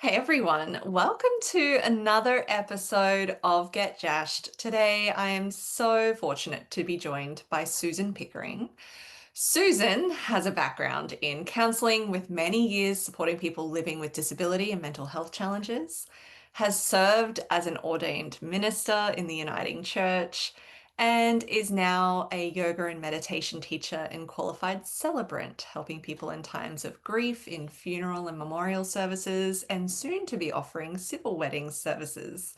Hey everyone, welcome to another episode of Get Jasched. Today I am so fortunate to be joined by Susan Pickering. Susan has a background in counseling with many years supporting people living with disability and mental health challenges, has served as an ordained minister in the Uniting Church, and is now a yoga and meditation teacher and qualified celebrant, helping people in times of grief in funeral and memorial services, and soon to be offering civil wedding services.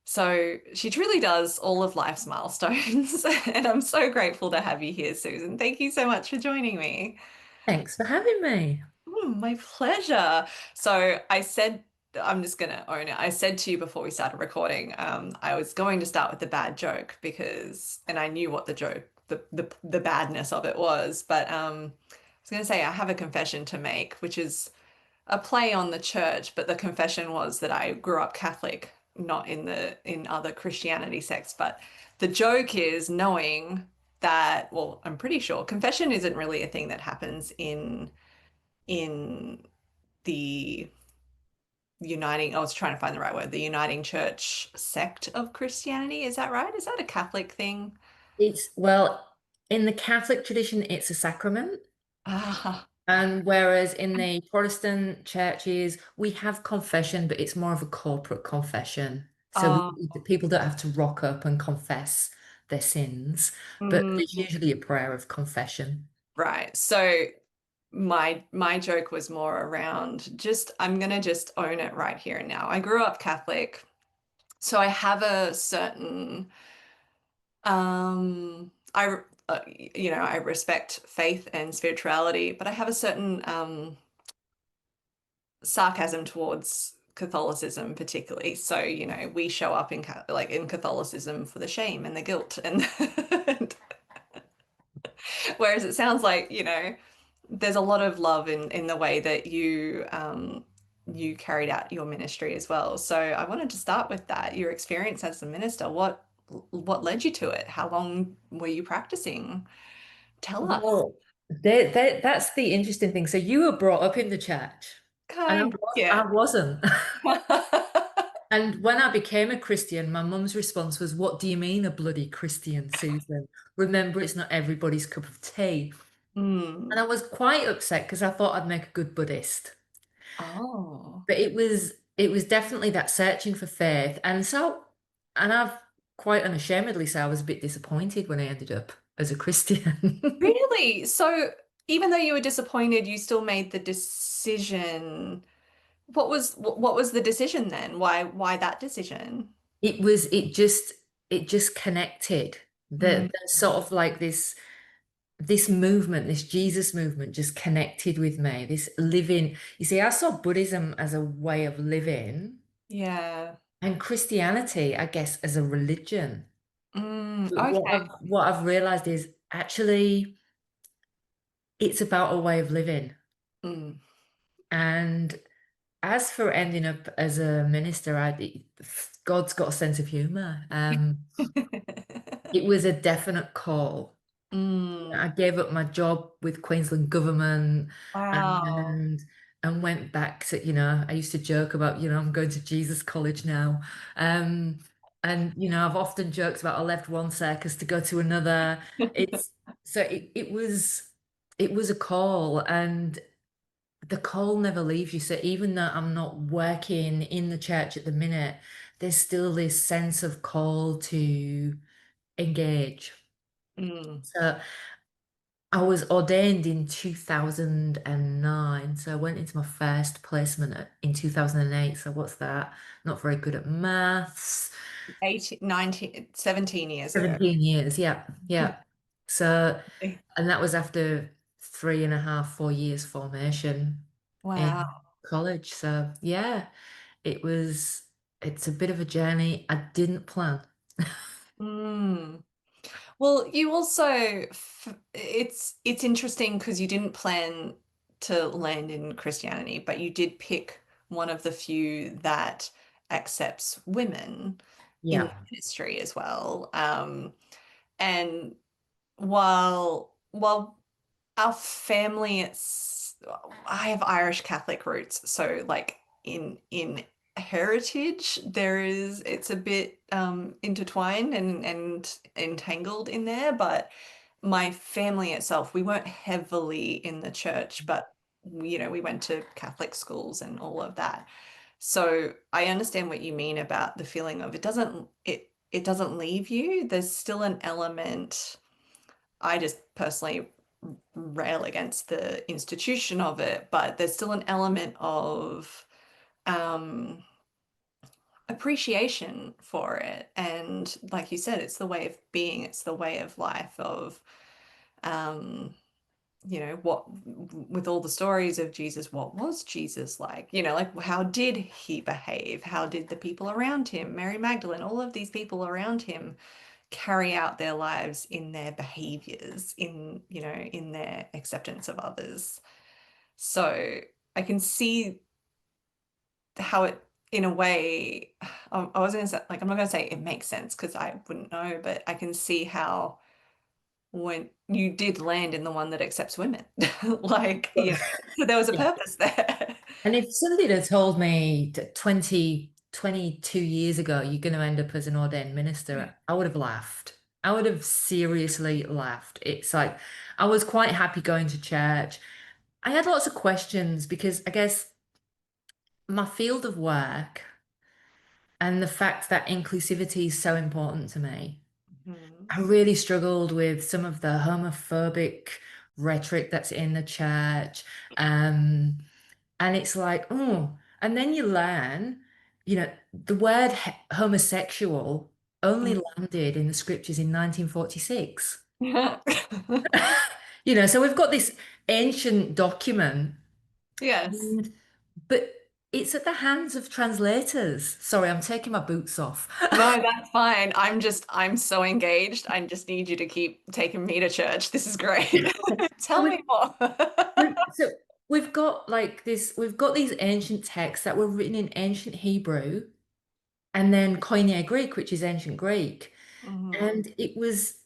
So she truly does all of life's milestones. And I'm so grateful to have you here, Susan. Thank you so much for joining me. Thanks for having me. My pleasure. So I said, I'm just going to own it. I said to you before we started recording, I was going to start with the bad joke because, and I knew what the joke, the badness of it was, but I was going to say I have a confession to make, which is a play on the church, but the confession was that I grew up Catholic, not in other Christianity sects. But the joke is knowing that, well, I'm pretty sure confession isn't really a thing that happens in the Uniting, I was trying to find the right word, the Uniting Church sect of Christianity. Is that right? Is that a Catholic thing? Well, in the Catholic tradition, it's a sacrament. Ah, And whereas in the Protestant churches, we have confession, but it's more of a corporate confession. So ah, the people don't have to rock up and confess their sins, but there's mm, usually a prayer of confession. right. So my joke was more around just I'm gonna just own it right here and now. I grew up Catholic, so I have a certain I respect faith and spirituality, but I have a certain sarcasm towards Catholicism particularly. So, we show up like in Catholicism for the shame and the guilt and whereas it sounds like, there's a lot of love in the way that you carried out your ministry as well. So I wanted to start with that. Your experience as a minister, what led you to it? How long were you practicing? Tell us. Well, that's the interesting thing. So you were brought up in the church, and Kind, I yeah. wasn't. And when I became a Christian, my mum's response was, "What do you mean, a bloody Christian, Susan? Remember, it's not everybody's cup of tea." And Mm. I was quite upset because I thought I'd make a good Buddhist. Oh. But it was definitely that searching for faith. And I've quite unashamedly say I was a bit disappointed when I ended up as a Christian. Really? So even though you were disappointed, you still made the decision. What was the decision then? Why that decision? It just connected. Mm, That sort of like this movement, this Jesus movement just connected with me. This living, you see, I saw Buddhism as a way of living yeah. and Christianity, I guess, as a religion. But what Okay. I've realized is actually it's about a way of living. Mm. And as for ending up as a minister, God's got a sense of humor. It was a definite call. I Mm. gave up my job with Queensland government Wow. and went back to, I used to joke about, I'm going to Jesus College now. Um, and I've often joked about I left one circus to go to another. It's so it was a call and the call never leaves you. So even though I'm not working in the church at the minute, there's still this sense of call to engage. Mm. So I was ordained in 2009. So I went into my first placement in 2008. So what's that? Not very good at maths. 18, 19, 17 years ago. 17 years. Yeah. Yeah. So, and that was after 3.5, 4 years formation in Wow. college. So yeah, it's a bit of a journey I didn't plan. Mm. Well, you also it's interesting because you didn't plan to land in Christianity, but you did pick one of the few that accepts women in the Yeah. ministry as well. And while our family, I have Irish Catholic roots, so like in heritage it's a bit intertwined and entangled in there, but my family itself, we weren't heavily in the church, but we went to Catholic schools and all of that. So I understand what you mean about the feeling of it doesn't leave you. There's still an element. I just personally rail against the institution of it, but there's still an element of um, appreciation for it. And like you said, it's the way of being, it's the way of life of, um, what with all the stories of Jesus, what was Jesus like? Like how did he behave? How did the people around him, Mary Magdalene, all of these people around him carry out their lives in their behaviors, in their acceptance of others. So I can see how it, in a way, I was going to say, like, I'm not going to say it makes sense because I wouldn't know, but I can see how when you did land in the one that accepts women, like, so there was a Yeah. purpose there. And if somebody had told me that 22 years ago, you're going to end up as an ordained minister, I would have laughed. I would have seriously laughed. It's like, I was quite happy going to church. I had lots of questions because I guess my field of work and the fact that inclusivity is so important to me, Mhm. I really struggled with some of the homophobic rhetoric that's in the church. Um, and it's like, oh, and then you learn, the word homosexual only landed in the scriptures in 1946. Yeah. So we've got this ancient document, Yes. and- but it's at the hands of translators. Sorry, I'm taking my boots off. No, that's fine. I'm so engaged. I just need you to keep taking me to church. This is great. So Tell me more. so we've got like this, we've got these ancient texts that were written in ancient Hebrew and then Koine Greek, which is ancient Greek. Mhm. And it was,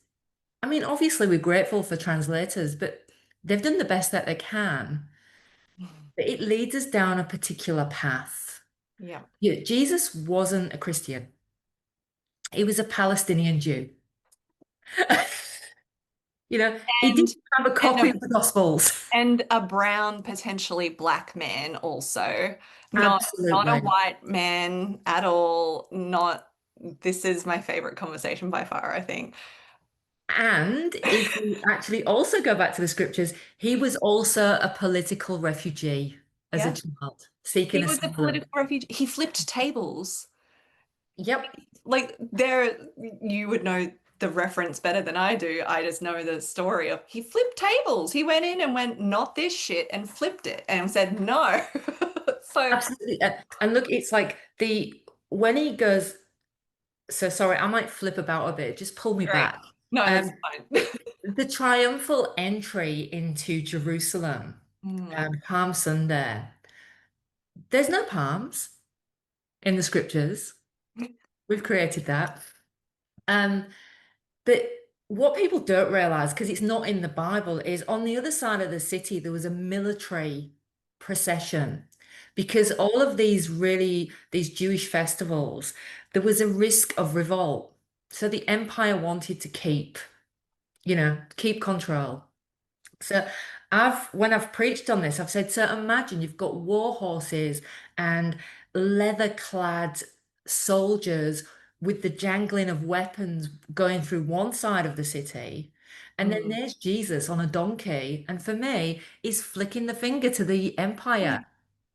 I mean, obviously we're grateful for translators, but they've done the best that they can. But it leads us down a particular path. Yeah. Yeah, Jesus wasn't a Christian. He was a Palestinian Jew. He And didn't have a and copy a of the Gospels. and a brown, potentially black man also. Not a Absolutely. white man at all. Not This is my favorite conversation by far, I think. And if we actually also go back to the scriptures, he was also a political refugee as a Yeah. child, seeking He was a asylum. political refugee. He flipped tables. Yep, Like you would know the reference better than I do. I just know the story of he flipped tables. He went in and went, not this shit, and flipped it and said no. So absolutely. And look, it's like when he goes, so sorry, I might flip about a bit, just pull me great. back. No, it's Um, fine. the triumphal entry into Jerusalem, Mm. Palm Sunday, there's no palms in the scriptures. We've created that. Um, But what people don't realize, because it's not in the Bible, is on the other side of the city, there was a military procession. Because all of these Jewish festivals, there was a risk of revolt. So the empire wanted to keep control. So when I've preached on this, I've said, so imagine you've got war horses and leather-clad soldiers with the jangling of weapons going through one side of the city. And then Mm. there's Jesus on a donkey. And for me, he's flicking the finger to the empire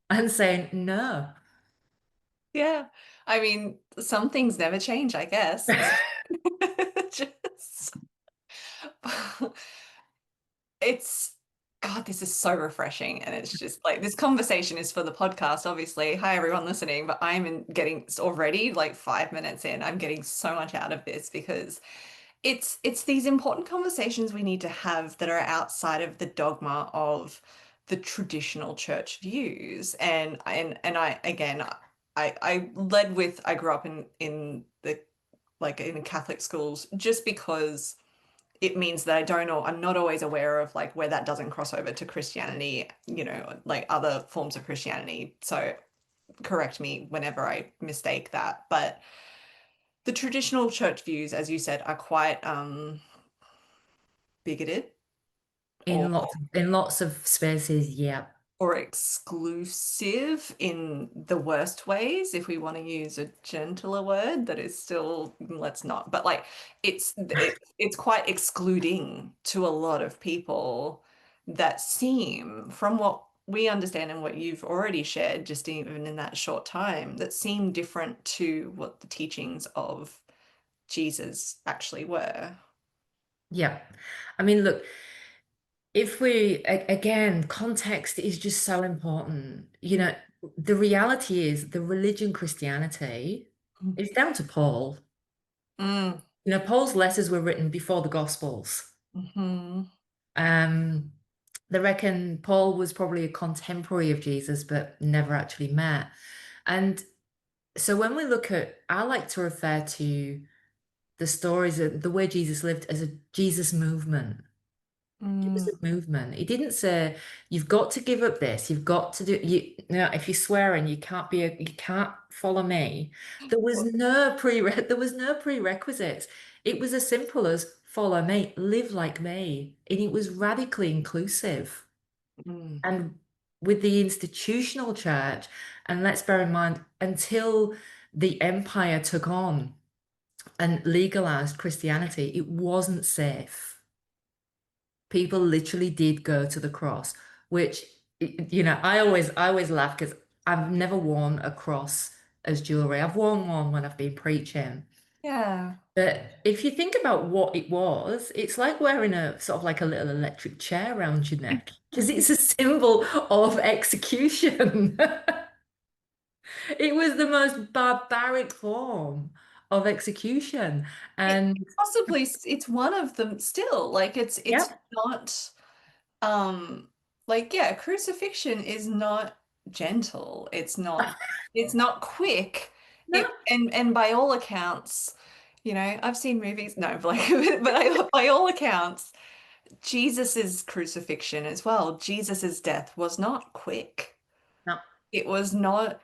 and saying, no. Yeah. I mean, some things never change, I guess. Just it's God, this is so refreshing. And it's just like this conversation is for the podcast, obviously. Hi, everyone listening, but getting already like 5 minutes in. I'm getting so much out of this because it's these important conversations we need to have that are outside of the dogma of the traditional church views. And I again I led with I grew up in the like in Catholic schools just because it means that I'm not always aware of like where that doesn't cross over to Christianity, like other forms of Christianity. So correct me whenever I mistake that. But the traditional church views, as you said, are quite bigoted or In lots of spaces, yeah. exclusive in the worst ways, if we want to use a gentler word that is still, let's not, but like it's quite excluding to a lot of people that seem, from what we understand and what you've already shared, just even in that short time, that seem different to what the teachings of Jesus actually were. Yeah. I mean, look, if we, again, context is just so important. The reality is the religion Christianity is down to Paul. Mm, Paul's letters were written before the Gospels. hmm. Um, they reckon Paul was probably a contemporary of Jesus, but never actually met. And so when we look at, I like to refer to the stories of the way Jesus lived as a Jesus movement. It was Mm, a movement. He didn't say you've got to give up this. You've got to do if you're swearing, you can't follow me. There was no prerequisites. It was as simple as follow me, live like me. And it was radically inclusive. mm, And with the institutional church, and let's bear in mind, until the empire took on and legalized Christianity, it wasn't safe. People literally did go to the cross, which I always laugh because I've never worn a cross as jewelry. I've worn one when I've been preaching. yeah. But if you think about what it was, it's like wearing a sort of like a little electric chair around your neck because it's a symbol of execution. It was the most barbaric form of execution. It And possibly it's one of them still. Like it's yep, not um like yeah, crucifixion is not gentle. It's not quick. no, And by all accounts, I've seen movies, no, but like by all accounts, Jesus's crucifixion as well, Jesus's death was not quick. no. It was not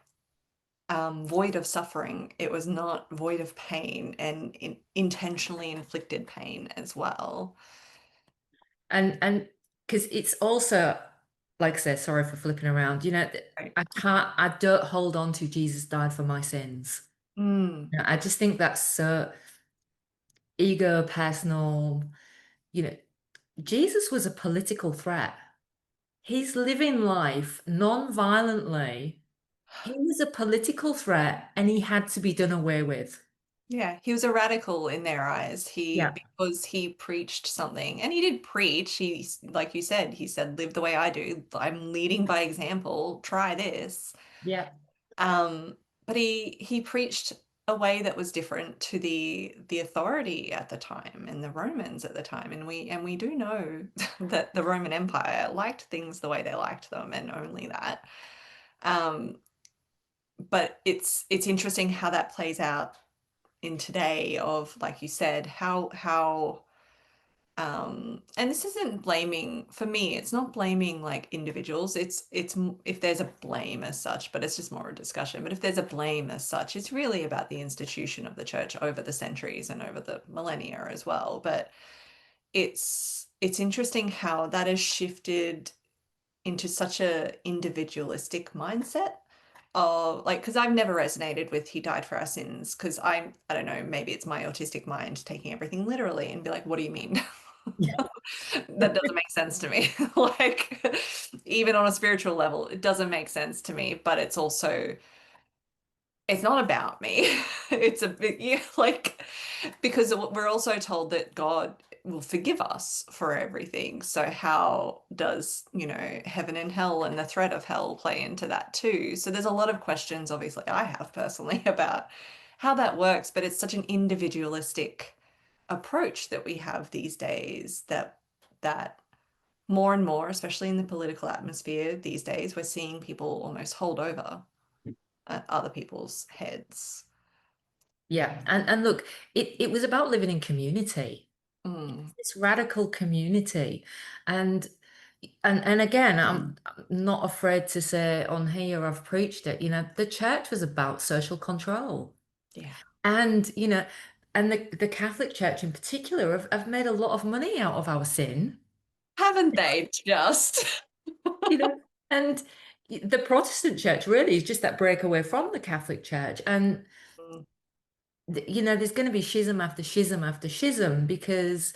void of suffering. It was not void of pain and intentionally inflicted pain as well. And because it's also, like I said, sorry for flipping around. Right. I don't hold on to Jesus died for my sins. Mm, I just think that's so ego personal. You know, Jesus was a political threat. He's living life non-violently. He was a political threat and he had to be done away with. yeah, he was a radical in their eyes. Yeah, Because he preached something, and he did preach. Like you said, he said, "Live the way I do. I'm leading by example. Try this." yeah, Um, but he preached a way that was different to the authority at the time and the Romans at the time. And we do know that the Roman Empire liked things the way they liked them and only that. Um, but it's interesting how that plays out in today of, like you said, how and this isn't blaming, for me, it's not blaming like individuals. If there's a blame as such, but it's just more a discussion. But if there's a blame as such, it's really about the institution of the church over the centuries and over the millennia as well. But it's interesting how that has shifted into such a individualistic mindset of like, because I've never resonated with he died for our sins, because I don't know, maybe it's my autistic mind taking everything literally and be like, what do you mean? yeah. That doesn't make sense to me. Like, even on a spiritual level, it doesn't make sense to me, but it's not about me. It's a bit, yeah, like, because we're also told that God will forgive us for everything. So how does, heaven and hell and the threat of hell play into that too? So there's a lot of questions, obviously, I have personally about how that works, but it's such an individualistic approach that we have these days, that more and more, especially in the political atmosphere these days, we're seeing people almost hold over other people's heads. Yeah. And look, it was about living in community. Mm, It's radical community. And And again, I'm not afraid to say on here, I've preached it, the church was about social control. Yeah. And, and the Catholic Church in particular have made a lot of money out of our sin, Haven't they just? you know, and the Protestant Church really is just that breakaway from the Catholic Church. And, Mm, there's going to be schism after schism after schism because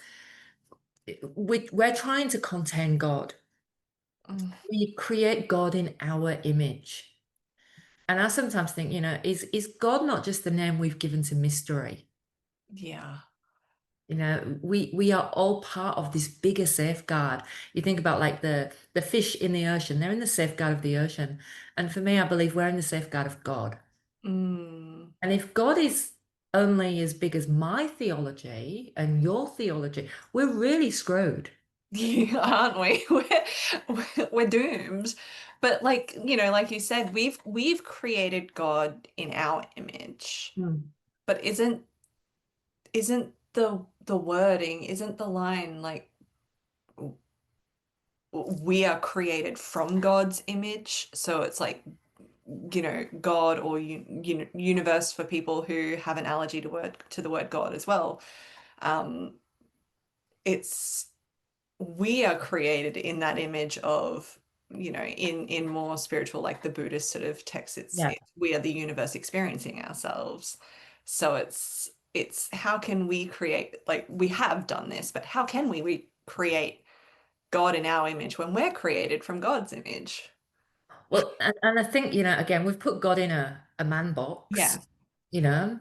we're trying to contain God. mm, We create God in our image. And I sometimes think, is God not just the name we've given to mystery? yeah. We are all part of this bigger safeguard. You think about like the fish in the ocean, they're in the safeguard of the ocean. And for me, I believe we're in the safeguard of God. Mm. And if God is only as big as my theology and your theology, we're really screwed. Yeah, aren't we? We're doomed. But like, like you said, we've created God in our image. Hmm. But isn't the wording, isn't the line like we are created from God's image? So it's like, God or universe for people who have an allergy to the word God as well. Um, it's we are created in that image of, in more spiritual, like the Buddhist sort of text, Yeah. we are the universe experiencing ourselves. So it's how can we create, like we have done this, but how can we create God in our image when we're created from God's image? Well, and I think, again, we've put God in a man box, Yeah. you know.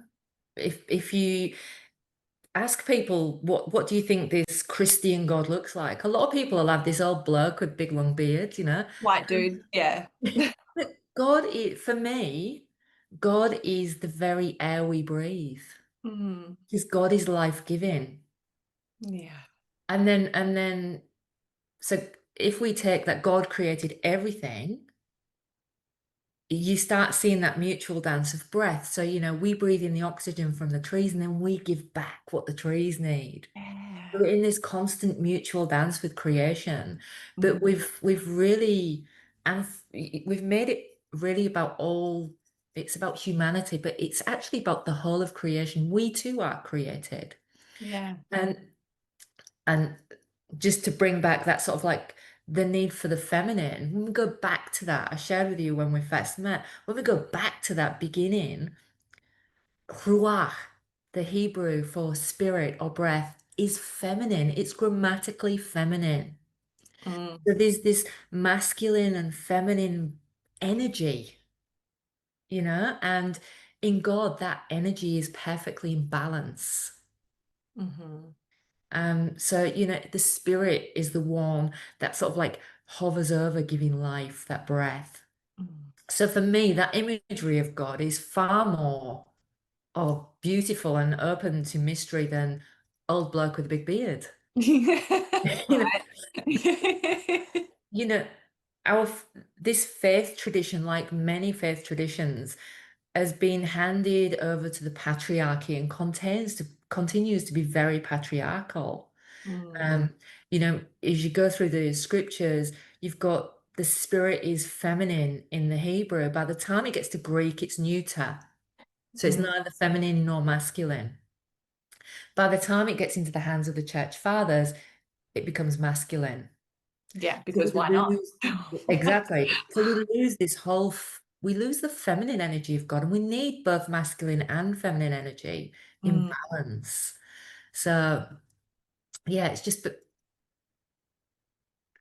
If you ask people what do you think this Christian God looks like, a lot of people will have this old bloke with big long beard. White dude. Yeah. But God is, for me, God is the very air we breathe. Mm, Because God is life-giving. yeah. And then so if we take that God created everything, you start seeing that mutual dance of breath. So, we breathe in the oxygen from the trees and then we give back what the trees need. Yeah. We're in this constant mutual dance with creation, but Mm, we've really and we've made it really about all it's about humanity, but it's actually about the whole of creation. We too are created. yeah. And just to bring back that sort of like the need for the feminine, when we go back to that, I shared with you when we first met, when we go back to that beginning, ruach, the Hebrew for spirit or breath, is feminine. It's grammatically feminine. Mm, So there's this masculine and feminine energy, and in God, that energy is perfectly in balance. mhm, So, the spirit is the one that sort of like hovers over giving life, that breath. mm. So for me, that imagery of God is far more beautiful and open to mystery than old bloke with a big beard. You know, Right. you know, our this faith tradition, like many faith traditions, has been handed over to the patriarchy and continues to be very patriarchal. Mm, Um, as you go through the scriptures, you've got the spirit is feminine in the Hebrew. By the time it gets to Greek, it's neuter. So it's mm. neither feminine nor masculine. By the time it gets into the hands of the church fathers, it becomes masculine. Yeah, So because we why not? lose, exactly. So we lose we lose the feminine energy of God, and we need both masculine and feminine energy in Mm, balance. So yeah, it's just that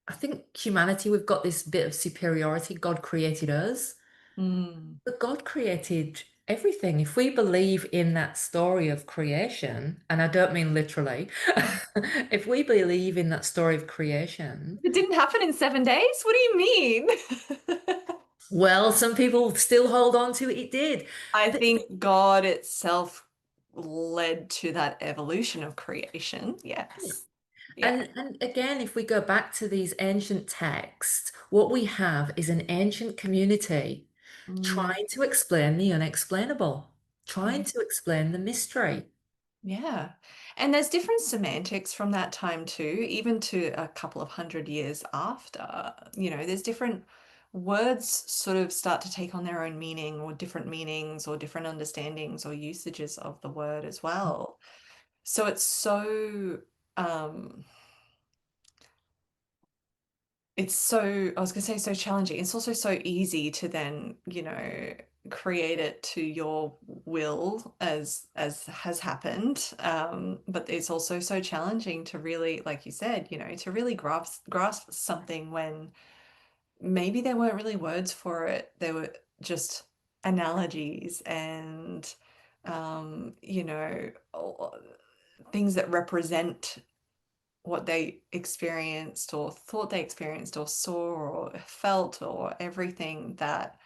I think humanity, we've got this bit of superiority. God created us, mm. but God created everything. If we believe in that story of creation, and I don't mean literally, if we believe in that story of creation, It didn't happen in 7 days? What do you mean? well, some people still hold on to it. It did. I But think God itself led to that evolution of creation. Yes. Yeah. and again, if we go back to these ancient texts, what we have is an ancient community Mm, trying to explain the unexplainable, trying mm, to explain the mystery. Yeah. And there's different semantics from that time too, even to a couple of hundred years after. There's different words sort of start to take on their own meaning or different meanings or different understandings or usages of the word as well. So um I was going to say so challenging. It's also so easy to then, create it to your will as has happened. But it's also so challenging to really, like you said, to really grasp something when maybe there weren't really words for it. There were just analogies and things that represent what they experienced or thought they experienced or saw or felt or everything that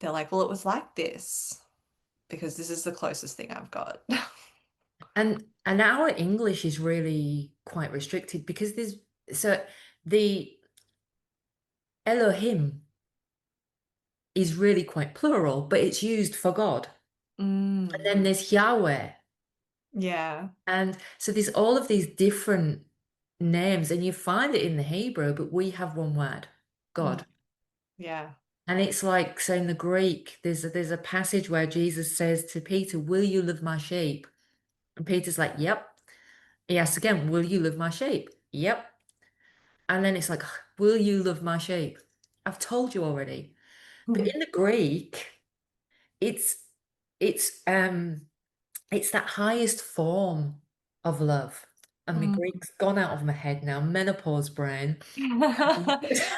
they're like, well, it was like this because this is the closest thing I've got. And our English is really quite restricted because there's so the Elohim is really quite plural, but it's used for God. And Mm, then there's Yahweh. yeah. And so there's all of these different names, and you find it in the Hebrew, but we have one word, Mm, God. yeah. And it's like, so in the Greek, there's a passage where Jesus says to Peter, "Will you love my sheep?" And Peter's like, "Yep." He asks again, "Will you love my sheep?" "Yep." And then it's like, "Will you love my sheep?" I've told you already. But in the Greek, it's it's um it's that highest form of love. And my Mm. Greek's gone out of my head now, menopause brain.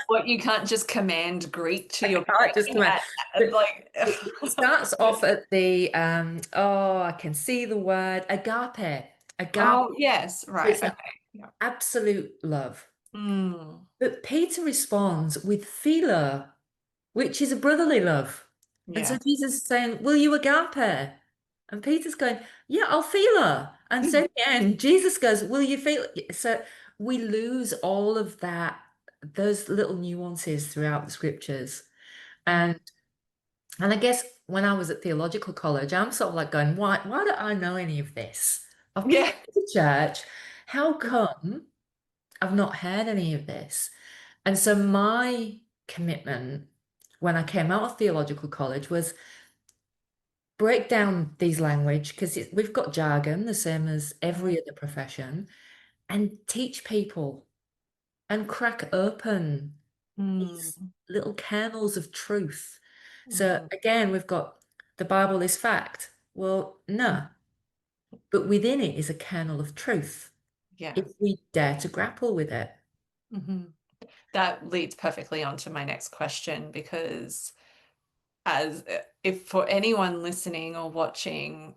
What you can't just command Greek to I your can't just brain imagine. But like it starts off at the oh, I can see the word agape. Agape. oh yes, So right. it's that Okay. Yeah. absolute love. Mm, But Peter responds with philo, which is a brotherly love. And so yeah. Jesus is saying, "Will you agape?" And Peter's going, "Yeah, I'll philo." And so in the end, Jesus goes, "Will you feel?" So we lose all of that, those little nuances throughout the scriptures. Mm, And I guess when I was at theological college, I'm sort of like going, why do I know any of this? I've been yeah. to church. How come I've not heard any of this? And so my commitment when I came out of theological college was break down these language because we've got jargon, the same as every other profession, and teach people and crack open these Mm, little kernels of truth. So mhm, again, we've got the Bible is fact. Well, no, but within it is a kernel of truth yeah. if we dare to grapple with it. Mhm. That leads perfectly onto my next question because as if for anyone listening or watching,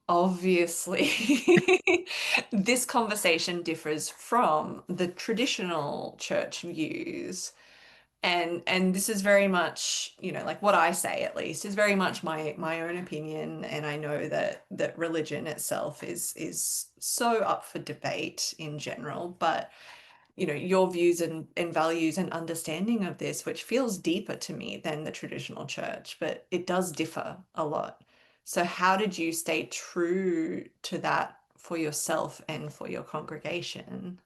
obviously this conversation differs from the traditional church views. And this is very much, like what I say at least is very much my own opinion. And I know that religion itself is so up for debate in general, but your views and values and understanding of this, which feels deeper to me than the traditional church, but it does differ a lot. So how did you stay true to that for yourself and for your congregation?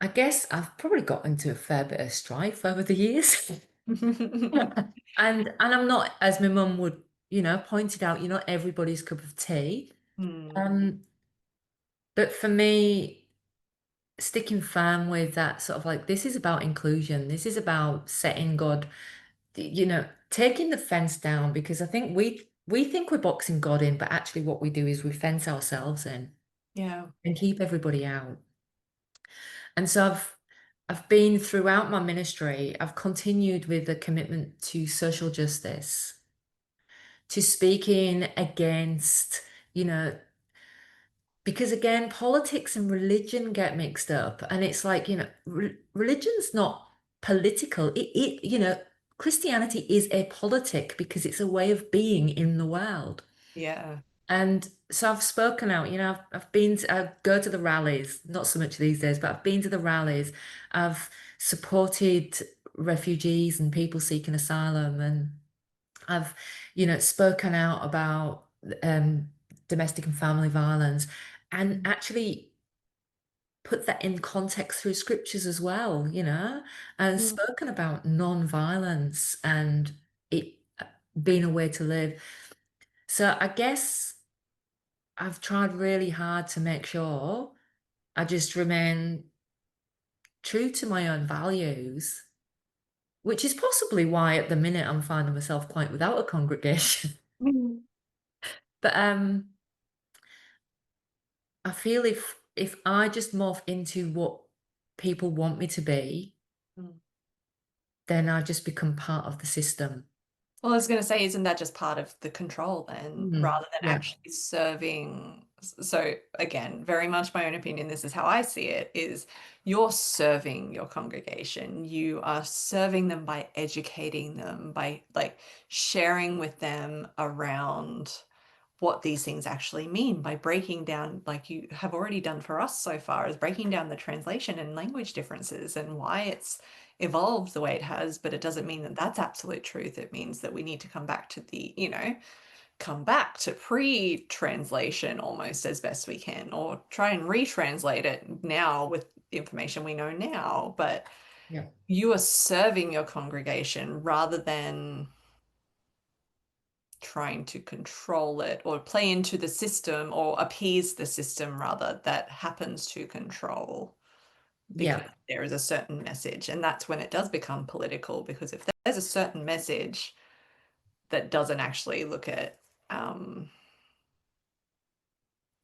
I guess I've probably got into a fair bit of strife over the years. And I'm not, as my mum would, pointed out, you're not everybody's cup of tea. Hmm. Um, but for me, sticking firm with that sort of like this is about inclusion. This is about setting God, taking the fence down because I think we think we're boxing God in, but actually what we do is we fence ourselves in Yeah. and keep everybody out. And so I've been throughout my ministry, I've continued with a commitment to social justice, to speaking against, you know, because again, politics and religion get mixed up. And it's like, religion's not political. Christianity is a politic because it's a way of being in the world. Yeah. And so I've spoken out, I've been to, I go to the rallies, not so much these days, but I've been to the rallies. I've supported refugees and people seeking asylum, and I've, spoken out about um, domestic and family violence, and actually put that in context through scriptures as well, and Mm. spoken about non-violence and it being a way to live. So I guess I've tried really hard to make sure I just remain true to my own values, which is possibly why at the minute I'm finding myself quite without a congregation. Mm. But I feel if I just morph into what people want me to be, Mm. then I just become part of the system. Well, I was going to say, isn't that just part of the control then, Mm, rather than yeah, actually serving? So, again, very much my own opinion, this is how I see it, is you're serving your congregation. You are serving them by educating them, by like sharing with them around what these things actually mean, by breaking down, like you have already done for us so far, is breaking down the translation and language differences and why it's evolved the way it has. But it doesn't mean that that's absolute truth. It means that we need to come back to come back to pre-translation almost as best we can, or try and retranslate it now with the information we know now. But yeah, you are serving your congregation rather than trying to control it or play into the system or appease the system rather that happens to control, because yeah, there is a certain message. And that's when it does become political, because if there's a certain message that doesn't actually look at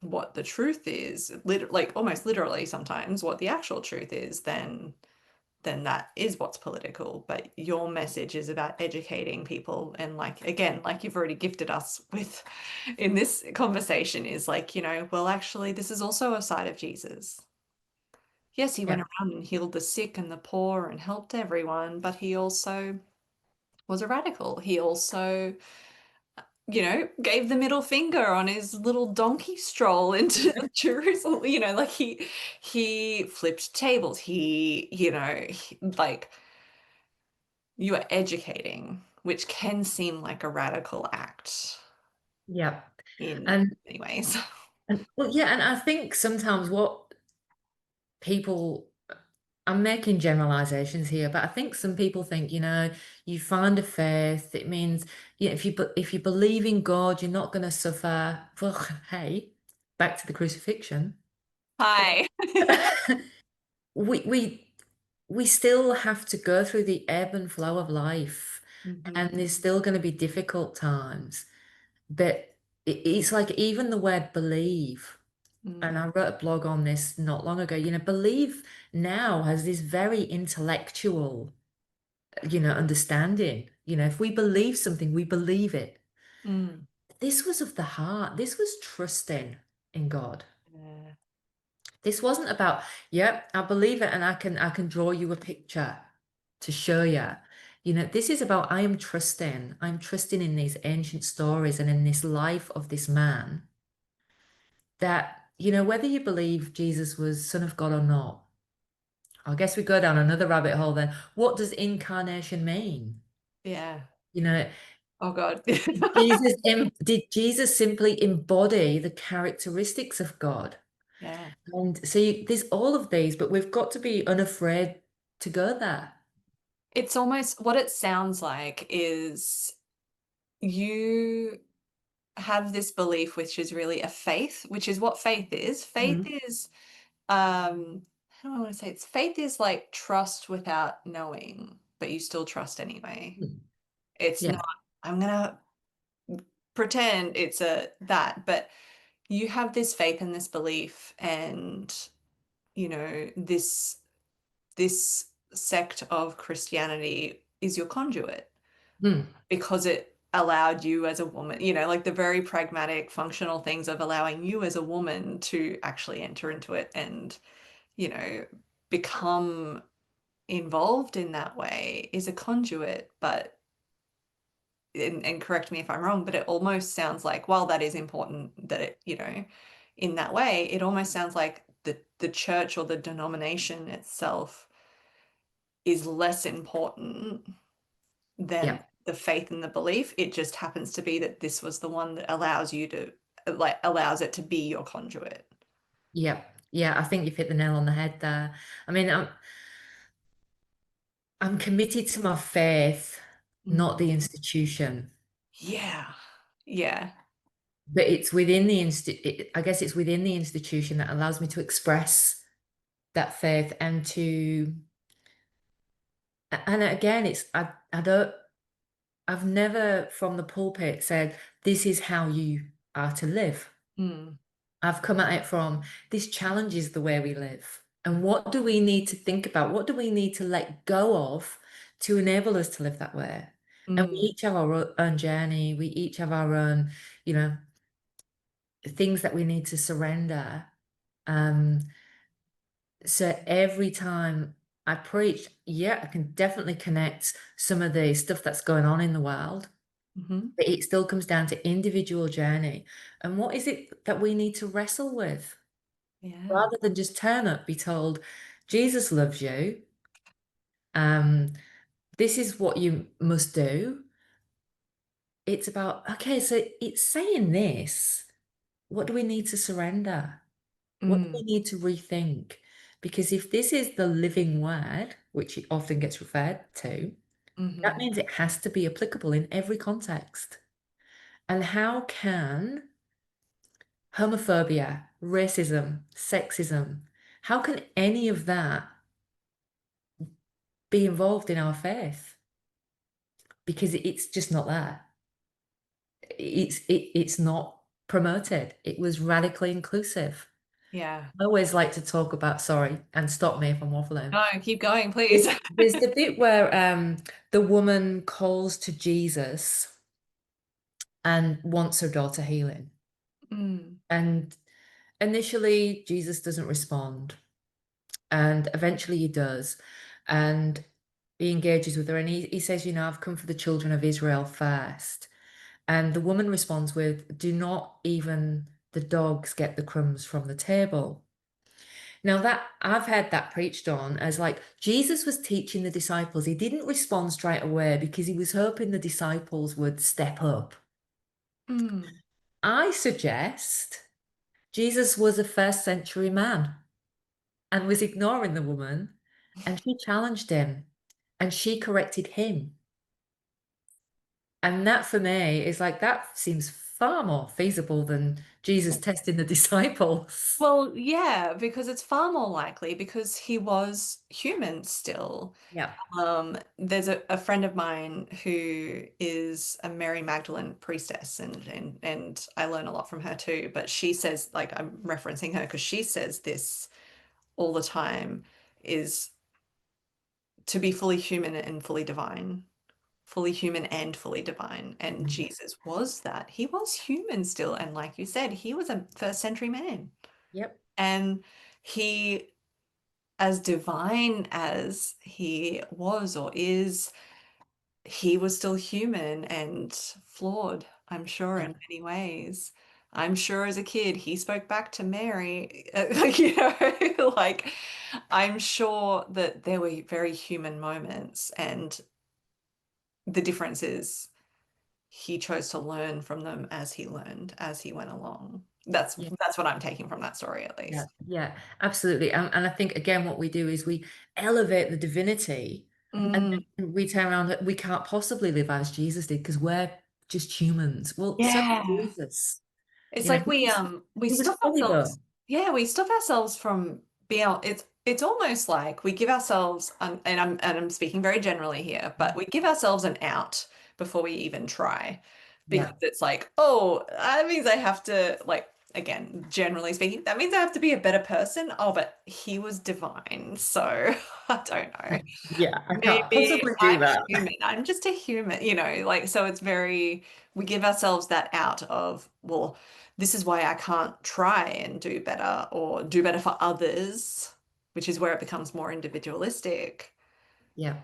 what the truth is, like almost literally sometimes what the actual truth is, then that is what's political. But your message is about educating people. And like, again, like you've already gifted us with in this conversation, is like, well, actually, this is also a side of Jesus. Yes, he yeah, went around and healed the sick and the poor and helped everyone, but he also was a radical. He also, gave the middle finger on his little donkey stroll into Jerusalem. Like he flipped tables. Like you are educating, which can seem like a radical act yeah. in And many ways. well, yeah, and I think sometimes what people I'm making generalizations here, but I think some people think, you find a faith, it means, if you believe in God, you're not going to suffer. Well, hey, back to the crucifixion. Hi. we we we still have to go through the ebb and flow of life, and Mhm. there's still going to be difficult times. But it's like even the word believe, and Mm, I wrote a blog on this not long ago. Believe now has this very intellectual, understanding. If we believe something, we believe it. mm. This was of the heart. This was trusting in God. Yeah. This wasn't about, yep, I believe it and I can draw you a picture to show you. This is about I am trusting. I'm trusting in these ancient stories and in this life of this man that, whether you believe Jesus was Son of God or not, I guess we go down another rabbit hole then. What does incarnation mean? Yeah. You know, Oh God. did Jesus simply embody the characteristics of God? Yeah. And so there's all of these, but we've got to be unafraid to go there. It's almost what it sounds like is you have this belief, which is really a faith, which is what faith is. Faith Mhm. is, how do I want to say it? Faith is like trust without knowing, but you still trust anyway. It's Yeah. not, I'm gonna pretend it's a that, but you have this faith and this belief, and this sect of Christianity is your conduit Mm. because it allowed you as a woman, like the very pragmatic, functional things of allowing you as a woman to actually enter into it and, you know, become involved in that way is a conduit. But, and correct me if I'm wrong, but it almost sounds like, while that is important that it, in that way, it almost sounds like the church or the denomination itself is less important than Yeah. the faith and the belief. It just happens to be that this was the one that allows you to like allows it to be your conduit. Yeah. Yeah, I think you've hit the nail on the head there. I mean, I'm committed to my faith, Mm. not the institution. Yeah. Yeah. But it's within I guess it's within the institution that allows me to express that faith and and again, I don't, I've never from the pulpit said, this is how you are to live. Mm. I've come at it from, this challenges the way we live. And what do we need to think about? What do we need to let go of to enable us to live that way? And we Mm. each have our own journey. We each have our own, you know, things that we need to surrender. Um, so every time I preach, yeah, I can definitely connect some of the stuff that's going on in the world, Hmm. but it still comes down to individual journey. And what is it that we need to wrestle with? Yeah. Rather than just turn up, be told, Jesus loves you. Um, this is what you must do. It's about, okay, so it's saying this. What do we need to surrender? What do we Mm. need to rethink? Because if this is the living word, which it often gets referred to, that Hmm. means it has to be applicable in every context. And how can homophobia, racism, sexism, how can any of that be involved in our faith? Because it's just not there. It's not promoted. It was radically inclusive. Yeah. I always like to talk about, sorry, and stop me if I'm waffling. No, keep going, please. There's the bit where the woman calls to Jesus and wants her daughter healing. Mm. And initially, Jesus doesn't respond. And eventually he does. And he engages with her and he says, I've come for the children of Israel first. And the woman responds with, do not even the dogs get the crumbs from the table. Now that I've had that preached on as like Jesus was teaching the disciples. He didn't respond straight away because he was hoping the disciples would step up. Mm. I suggest Jesus was a first century man and was ignoring the woman, and she challenged him and she corrected him. And that for me is like that seems far more feasible than Jesus testing the disciples. Well, yeah, because it's far more likely because he was human still. Yeah. There's a friend of mine who is a Mary Magdalene priestess, and I learn a lot from her too. But she says, like, I'm referencing her because she says this all the time, is to be fully human and fully divine, fully human and fully divine. And Mm. Jesus was that. He was human still, and like you said, he was a first century man, Yep. and he, as divine as he was or is, he was still human and flawed, I'm sure, Yeah. in many ways. I'm sure as a kid he spoke back to Mary, like I'm sure that there were very human moments, and the difference is he chose to learn from them as he learned, as he went along. Yeah. That's what I'm taking from that story, at Yeah. least. Yeah. Absolutely. And I think again, what we do is we elevate the divinity and Mm, then we turn around that we can't possibly live as Jesus did because we're just humans. Well, so is yeah. Jesus. It's like we He was stop fully ourselves. God. Yeah, we stop ourselves from being able, it's almost like we give ourselves and I'm speaking very generally here, but we give ourselves an out before we even try. Because Yeah. it's like, oh, that means I have to, like, again, generally speaking, that means I have to be a better person. Oh, but he was divine, so I don't know. Yeah. I can't Maybe possibly do I'm that. human. I'm just a human, like, so it's very, we give ourselves that out of, well, this is why I can't try and do better or do better for others, which is where it becomes more individualistic Yeah.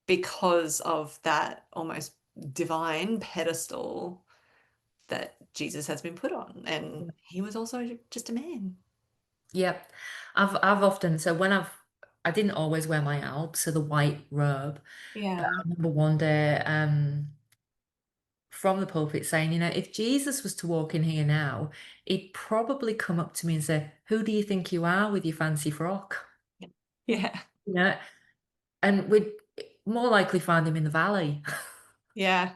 because of that almost divine pedestal that Jesus has been put on. And he was also just a man. Yeah. I've often so when I didn't always wear my alb, so the white robe. But I Yeah. remember one day from the pulpit saying, if Jesus was to walk in here now, he'd probably come up to me and say, "Who do you think you are with your fancy frock?" Yeah. You know, and we'd more likely find him in the valley, Yeah.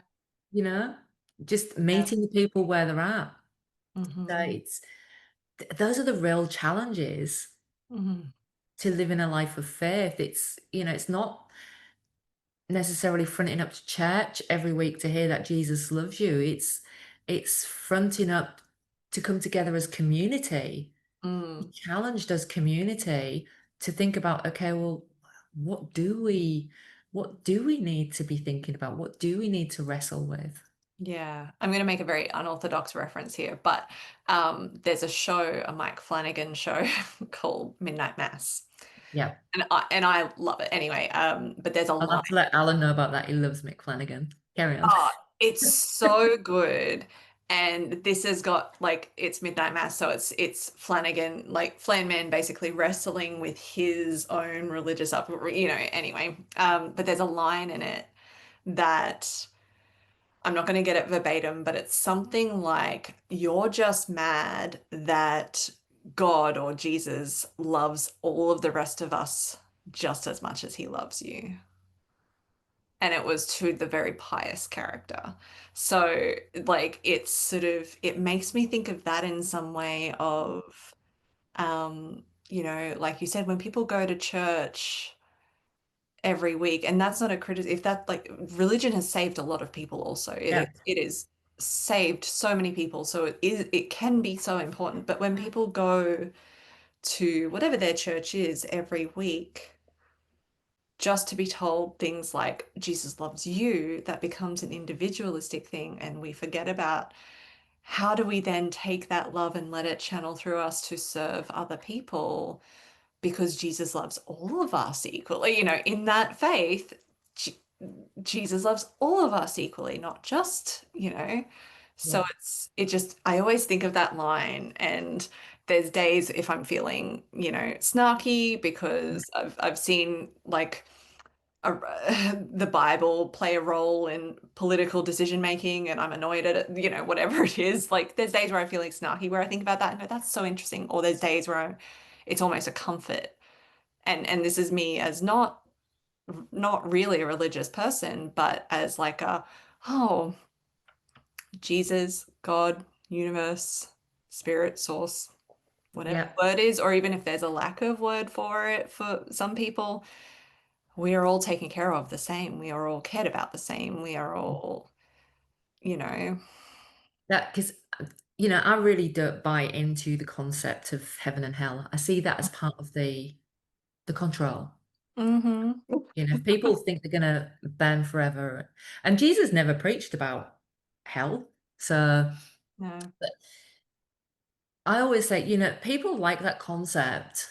you know, just Yeah. meeting the people where they're at. So Hmm. those are the real challenges Hmm. to living a life of faith. It's not necessarily fronting up to church every week to hear that Jesus loves you. It's fronting up to come together as community, be Mm. challenged as community to think about, okay, well, what do we what do we need to be thinking about? What do we need to wrestle with? Yeah, I'm going to make a very unorthodox reference here, but there's a show, a Mike Flanagan show called Midnight Mass, Yeah. and I love it anyway. But there's a I'll line. have to let Alan know about that. He loves Mick Flanagan. Carry on. Oh, it's so good. And this has got like it's Midnight Mass, so it's Flanagan, like Flanman basically wrestling with his own religious anyway. But there's a line in it that I'm not going to get it verbatim, but it's something like, "You're just mad that God or Jesus loves all of the rest of us just as much as he loves you." And it was to the very pious character. So, like, it's sort of, it makes me think of that in some way of, like you said, when people go to church every week, and that's not a criticism, if that, like, religion has saved a lot of people also. Yeah. It is saved so many people. So it can be so important. But when people go to whatever their church is every week, just to be told things like Jesus loves you, that becomes an individualistic thing, and we forget about how do we then take that love and let it channel through us to serve other people because Jesus loves all of us equally. In that faith, Jesus loves all of us equally, not just. So Yeah. I always think of that line, and there's days if I'm feeling, snarky because I've seen like the Bible play a role in political decision making, and I'm annoyed at it, whatever it is. Like there's days where I'm feeling snarky where I think about that and go, that's so interesting. Or there's days where it's almost a comfort. And this is me as not really a religious person, but as like oh, Jesus, God, universe, spirit, source, whatever Yeah. the word is, or even if there's a lack of word for it for some people, we are all taken care of the same. We are all cared about the same. We are all, you know. That because I really don't buy into the concept of heaven and hell. I see that as part of the control. Hmm. If people think they're gonna burn forever, and Jesus never preached about hell. So No. I always say, people like that concept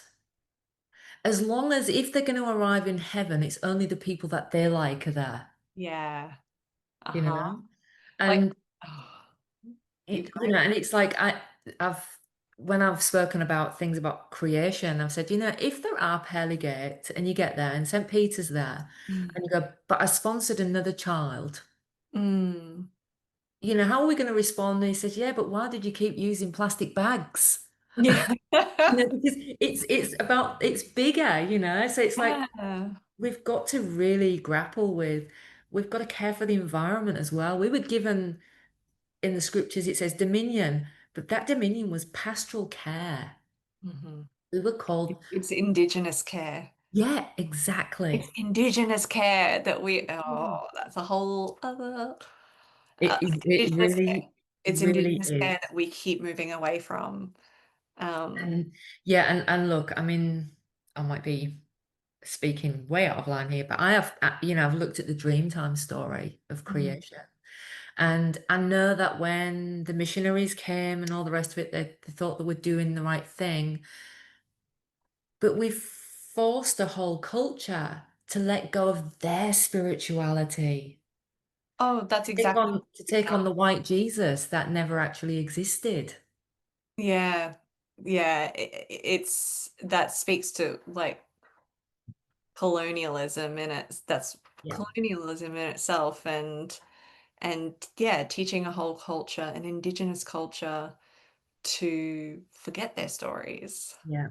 as long as if they're going to arrive in heaven, it's only the people that they like are there, Yeah. you Uh-huh. know? Like, And oh, keep and it's like I've when I've spoken about things about creation, I've said, if there are pearly gates and you get there and St. Peter's there going. and you go, but I sponsored another child, Mm. how are we going to respond? And he says, yeah, but why did you keep using plastic bags? Yeah. Because it's bigger, so it's like Yeah. we've got to really grapple with, we've got to care for the environment as well. We were given in the scriptures, it says dominion, but that dominion was pastoral care. Hmm. We were called, It's indigenous care. yeah, It's exactly. indigenous care that Mm. that's a whole other, It indigenous care. really, It's really indigenous is. care that we keep moving away from. Um, And yeah, and look, I mean, I might be speaking way out of line here, but I've looked at the Dreamtime story of Mhm. creation. And I know that when the missionaries came and all the rest of it, they thought they were doing the right thing. But we've forced a whole culture to let go of their spirituality, Oh, that's exactly to take on what the white Jesus that never actually existed. Yeah. Yeah, it's that speaks to like colonialism in it. That's Yeah. colonialism in itself, and and yeah, teaching a whole culture, an indigenous culture, to forget their stories. Yeah.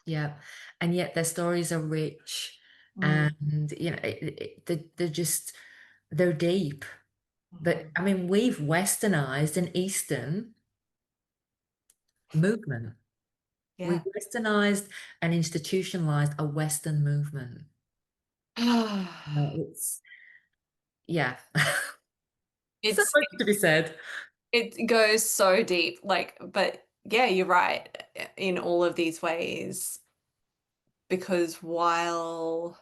Yeah. And yet their stories are rich Mm, and, they're just, they're deep. But mhm. I mean, we've westernized an Eastern movement. We've Yeah. westernized and institutionalized a Western movement. It's, yeah. So It's much to be said. it goes so deep, like, but yeah, you're right in all of these ways, because while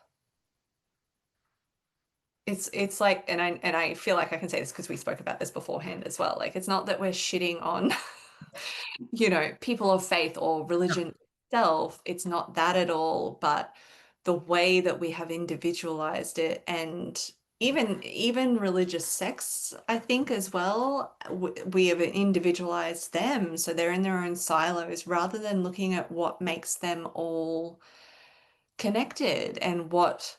it's like, and I feel like I can say this because we spoke about this beforehand as well. Like, it's not that we're shitting on people of faith or No. religion itself. It's not that at all, but the way that we have individualized it, and even religious sects, I think as well, we have individualized them, so they're in their own silos rather than looking at what makes them all connected and what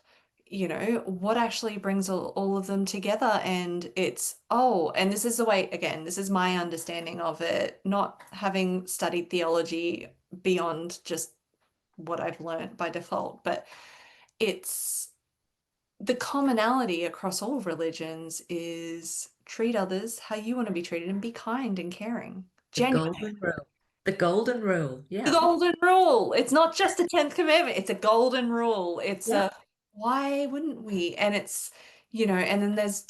actually brings all of them together. And and this is the way, again, this is my understanding of it, not having studied theology beyond just what I've learned by default, but it's the commonality across all religions is treat others how you want to be treated and be kind and caring. The Genuine. golden rule. The golden rule. The Yeah. golden rule. It's not just a 10th commandment, it's a golden rule. It's Yeah. a why wouldn't we? And and then there's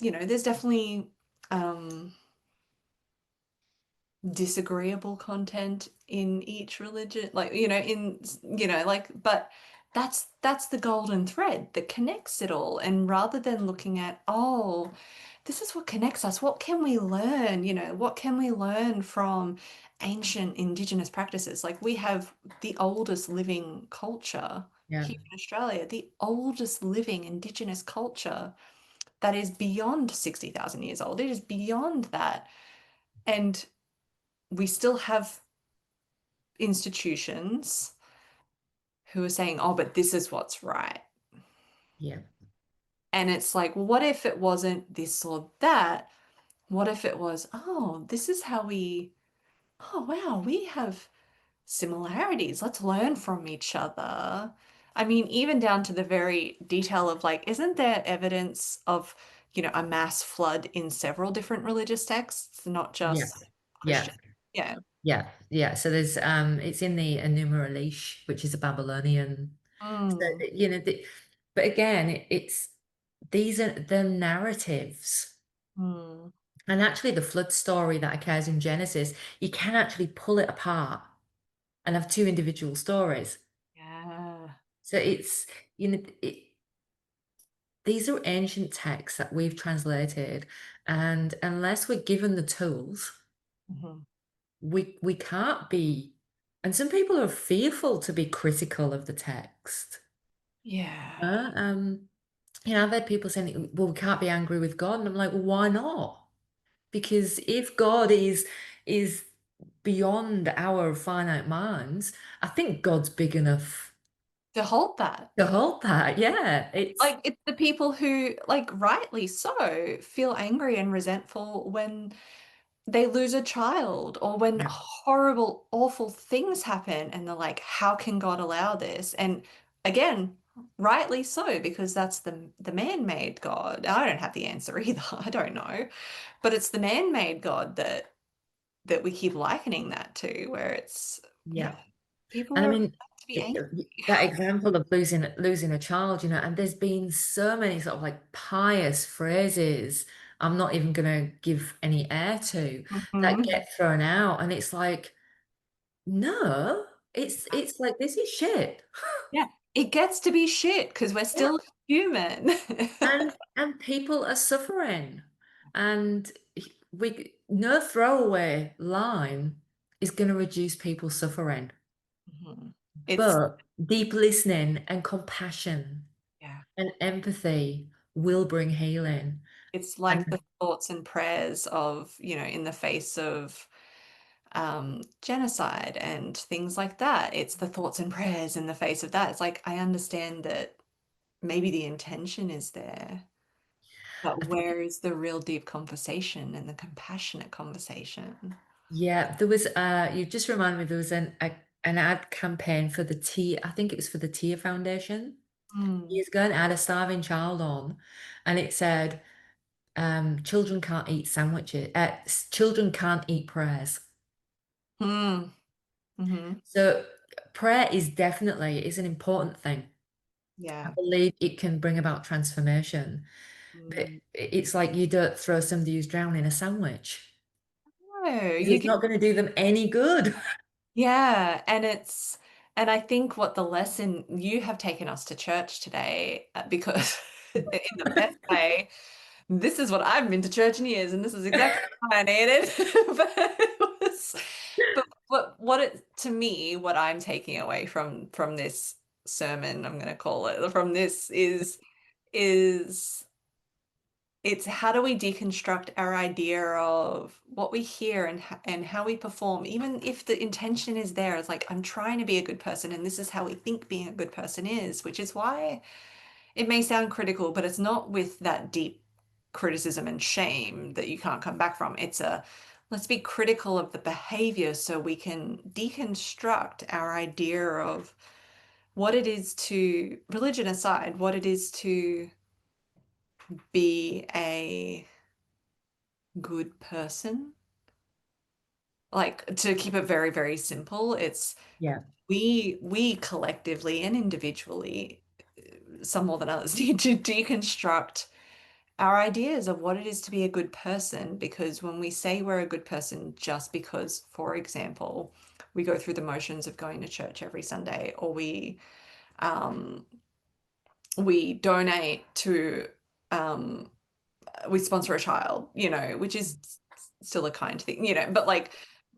definitely um disagreeable content in each religion, like like, but that's the golden thread that connects it all. And rather than looking at, oh, this is what connects us, what can we learn, what can we learn from ancient indigenous practices? Like, we have the oldest living culture Yeah. here in Australia, the oldest living indigenous culture that is beyond 60,000 years old. It is beyond that. And we still have institutions who are saying, oh, but this is what's right. Yeah. And it's like, well, what if it wasn't this or that? What if it was, oh, this is how oh, wow, we have similarities. Let's learn from each other. I mean, even down to the very detail of, like, isn't there evidence of, a mass flood in several different religious texts, not Yeah. just Yeah. Christian? Yeah. Yeah. Yeah. So there's it's in the Enuma Elish, which is a Babylonian. So Mm, but again, it's these are the narratives. mm, And actually the flood story that occurs in Genesis, you can actually pull it apart and have two individual stories. yeah. So it's, you know, it, these are ancient texts that we've translated, and unless we're given the tools, Mhm. we can't be. And some people are fearful to be critical of the text. Yeah. Uh, um, I've had people saying, "Well, we can't be angry with God," and I'm like, "Well, why not? Because if God is beyond our finite minds, I think God's big enough To hold that. to hold that." Yeah, it's Like, it's the people who, like, rightly so, feel angry and resentful when they lose a child, or when yeah, horrible, awful things happen, and they're like, how can God allow this? And again, rightly so, because that's the man-made God. I don't have the answer either. I don't know. But it's the man-made God that we keep likening that to, where it's, yeah, yeah. people And I are mean, allowed to be angry. that example of losing a child, and there's been so many sort of like pious phrases I'm not even going to give any air to that Mhm. get thrown out, and it's like, no, it's like this is shit. Yeah, it gets to be shit because we're Yeah. still human. And people are suffering, and we no throwaway line is going to reduce people's suffering. Mhm. It's But deep listening and compassion yeah, and empathy will bring healing. it's And like the thoughts and prayers of, in the face of genocide and things like that. It's the thoughts and prayers in the face of that. It's like, I understand that maybe the intention is there. But I think, where is the real deep conversation and the compassionate conversation? yeah, there was, you just reminded me, there was an ad campaign for the Tia, I think it was for the Tia Foundation. Mm, Years ago, and it had a starving child on, and it said, children can't eat sandwiches, children can't eat prayers. mm, hmm. So prayer is an important thing. I Yeah. believe it can bring about transformation, but Mm. it's like you don't throw somebody who's drowning a sandwich No, because you it's get, not going to do them any good. yeah, and I think what the lesson you have taken us to church today, because in the best way, this is what I've been to church in years, and this is exactly what I needed. But what it to me, what I'm taking away from this sermon, I'm going to call it, from this is it's how do we deconstruct our idea of what we hear and how we perform, even if the intention is there. It's like, I'm trying to be a good person, and this is how we think being a good person is, which is why it may sound critical, but it's not with that deep criticism and shame that you can't come back from. It's a let's be critical of the behavior so we can deconstruct our idea of what it is to, religion aside, what it is to be a good person. Like, to keep it very, very simple, it's Yeah, we collectively and individually, some more than others, need to deconstruct our ideas of what it is to be a good person. Because when we say we're a good person just because, for example, we go through the motions of going to church every Sunday, or um, we donate to um, we sponsor a child, which is still a kind thing, but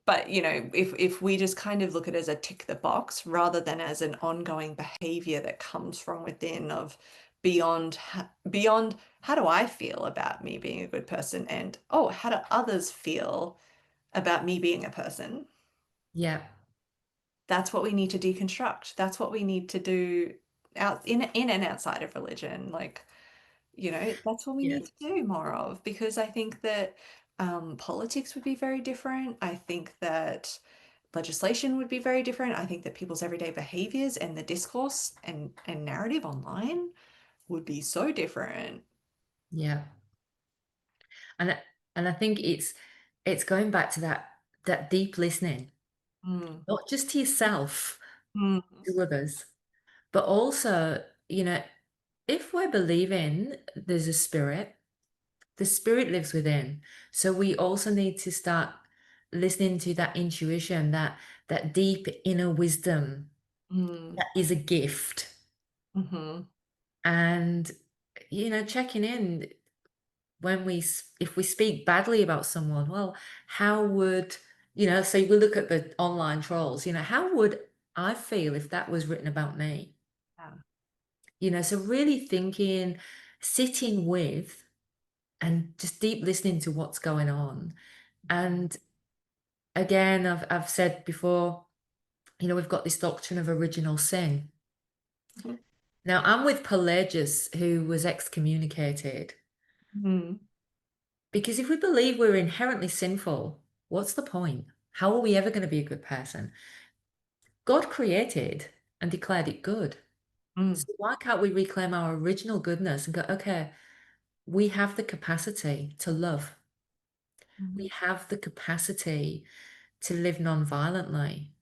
if we just kind of look at it as a tick the box rather than as an ongoing behavior that comes from within of beyond how do I feel about me being a good person, and oh, how do others feel about me being a person? yeah, That's what we need to deconstruct. That's what we need to do out in and outside of religion. Like, that's what we yeah, need to do more of, because I think that politics would be very different. I think that legislation would be very different. I think that people's everyday behaviors and the discourse and narrative online would be so different. yeah. And and I think it's going back to that deep listening, Mm, not just to yourself, mm, to others, but also, if we're believing there's a spirit, the spirit lives within. So we also need to start listening to that intuition, that deep inner wisdom mm, that is a gift. mhm. And checking in when if we speak badly about someone, well, how would, so we look at the online trolls, how would I feel if that was written about me? Yeah. So really thinking, sitting with, and just deep listening to what's going on. And again, I've said before, we've got this doctrine of original sin. Mhm. Now, I'm with Pelagius, who was excommunicated, Mhm. because if we believe we're inherently sinful, what's the point? How are we ever going to be a good person? God created and declared it good. Mm, So why can't we reclaim our original goodness and go, okay, we have the capacity to love. We mhm. have the capacity to live non-violently.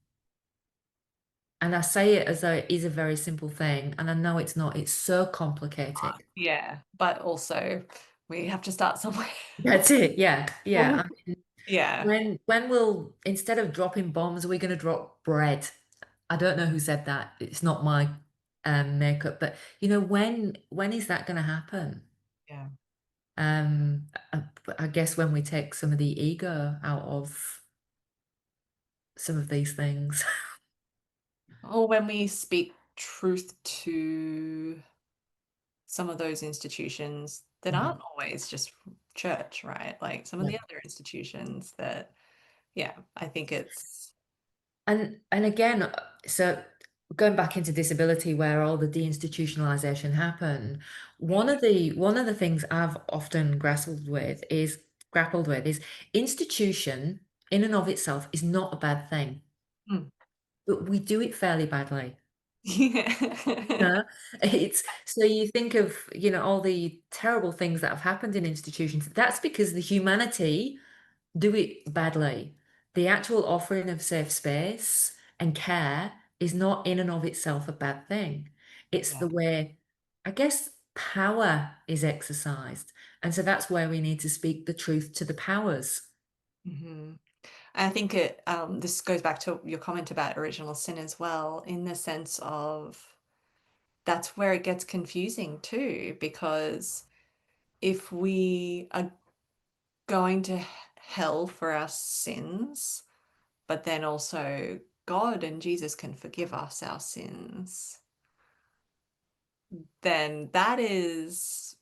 And I say it as though it is a very simple thing, and I know it's not. It's so complicated. Yeah, but also we have to start somewhere. That's it. Yeah, yeah. I mean, Yeah. when will, instead of dropping bombs, are we going to drop bread? I don't know who said that. It's not my makeup, but when is that going to happen? Yeah. I guess when we take some of the ego out of some of these things. Or when we speak truth to some of those institutions that Mhm. aren't always just church, right? Like some of Yeah. the other institutions that, yeah, I think it's, And again, so going back into disability where all the deinstitutionalization happened, one of the things I've often grappled with is institution in and of itself is not a bad thing, Mm. but we do it fairly badly. Yeah. Yeah. It's so you think of, all the terrible things that have happened in institutions. That's because the humanity do it badly. The actual offering of safe space and care is not in and of itself a bad thing. It's Yeah. the way, I guess, power is exercised. And so that's where we need to speak the truth to the powers. Mhm. I think this goes back to your comment about original sin as well, in the sense of that's where it gets confusing too, because if we are going to hell for our sins, but then also God and Jesus can forgive us our sins, then that is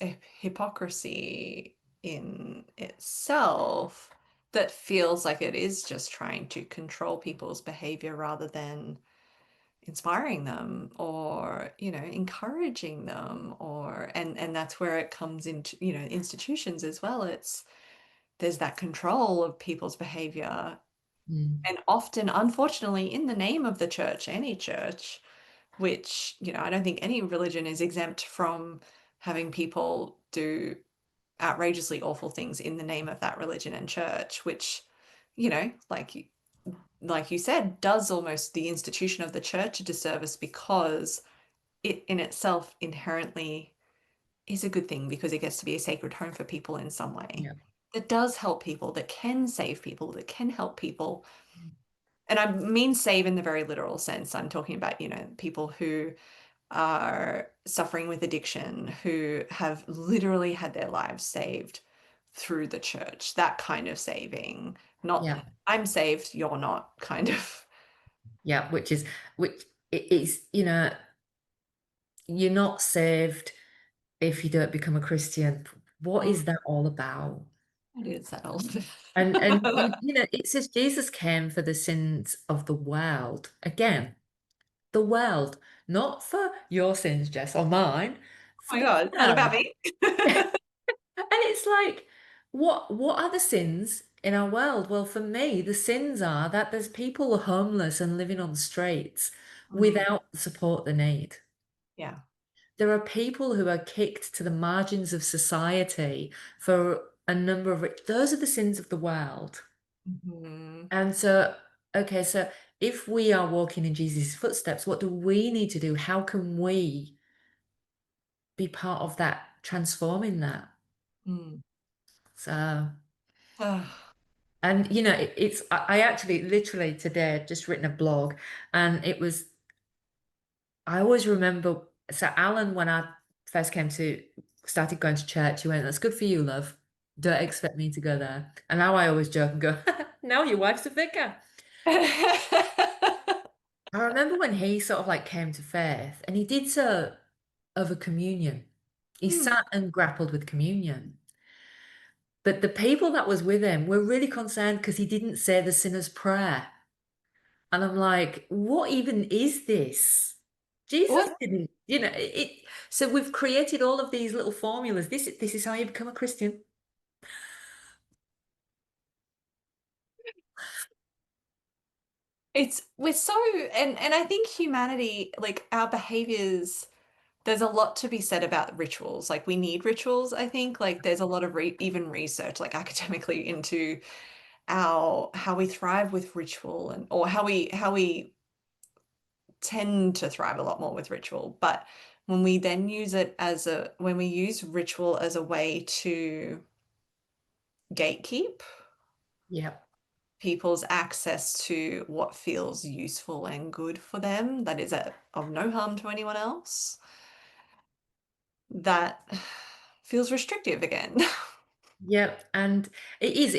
a hypocrisy in itself that feels like it is just trying to control people's behavior rather than inspiring them or encouraging them, or and that's where it comes into institutions as well. It's There's that control of people's behavior, Mm. and often unfortunately in the name of the church, any church, which I don't think any religion is exempt from having people do outrageously awful things in the name of that religion and church, which like you said, does almost the institution of the church a disservice, because it in itself inherently is a good thing because it gets to be a sacred home for people in some way Yeah. that does help people, that can save people, that can help people. And I mean save in the very literal sense. I'm talking about, people who are suffering with addiction, who have literally had their lives saved through the church, that kind of saving, not Yeah. I'm saved, you're not kind of. Yeah. Which it is, you're not saved if you don't become a Christian. What Mm, is that all about? it is settled. And it says Jesus came for the sins of the world. Again, the world, not for your sins, Jess, or mine, Oh for my the God, not about world. me. And it's like, what are the sins in our world? Well, for me, the sins are that there's people homeless and living on the streets Mm, without the support they need. yeah. There are people who are kicked to the margins of society for a number of those are the sins of the world. Mhm. And so, okay, so if we are walking in Jesus' footsteps, what do we need to do? How can we be part of that, transforming that? Mm. So, Ah. and I actually literally today had just written a blog, and I always remember, so Alan, when I first started going to church, he went, "That's good for you, love. Don't expect me to go there." And now I always joke and go, "Now your wife's a vicar." I remember when he sort of like came to faith, and he did so over communion. He Mm. sat and grappled with communion. But the people that was with him were really concerned because he didn't say the sinner's prayer. And I'm like, what even is this? Jesus What? didn't, it. So we've created all of these little formulas. This is how you become a Christian. We're so, and I think humanity, like our behaviors, there's a lot to be said about rituals. Like we need rituals, I think. Like there's a lot of even research, like academically, into our how we thrive with ritual, and or how we tend to thrive a lot more with ritual. But when we then use it as a when we use ritual as a way to gatekeep Yeah. people's access to what feels useful and good for them, that is of no harm to anyone else, that feels restrictive again. Yeah. And it is,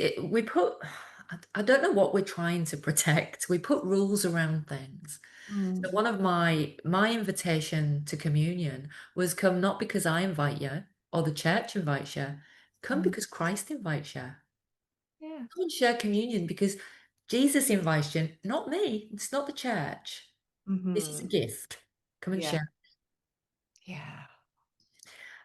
I don't know what we're trying to protect. We put rules around things. So Mm, one of my invitation to communion was come not because I invite you or the church invites you, come mm, because Christ invites you. yeah. Come and share communion because Jesus invites you, not me. It's not the church. This is a Hmm. gift. Come and Yeah. share. Yeah.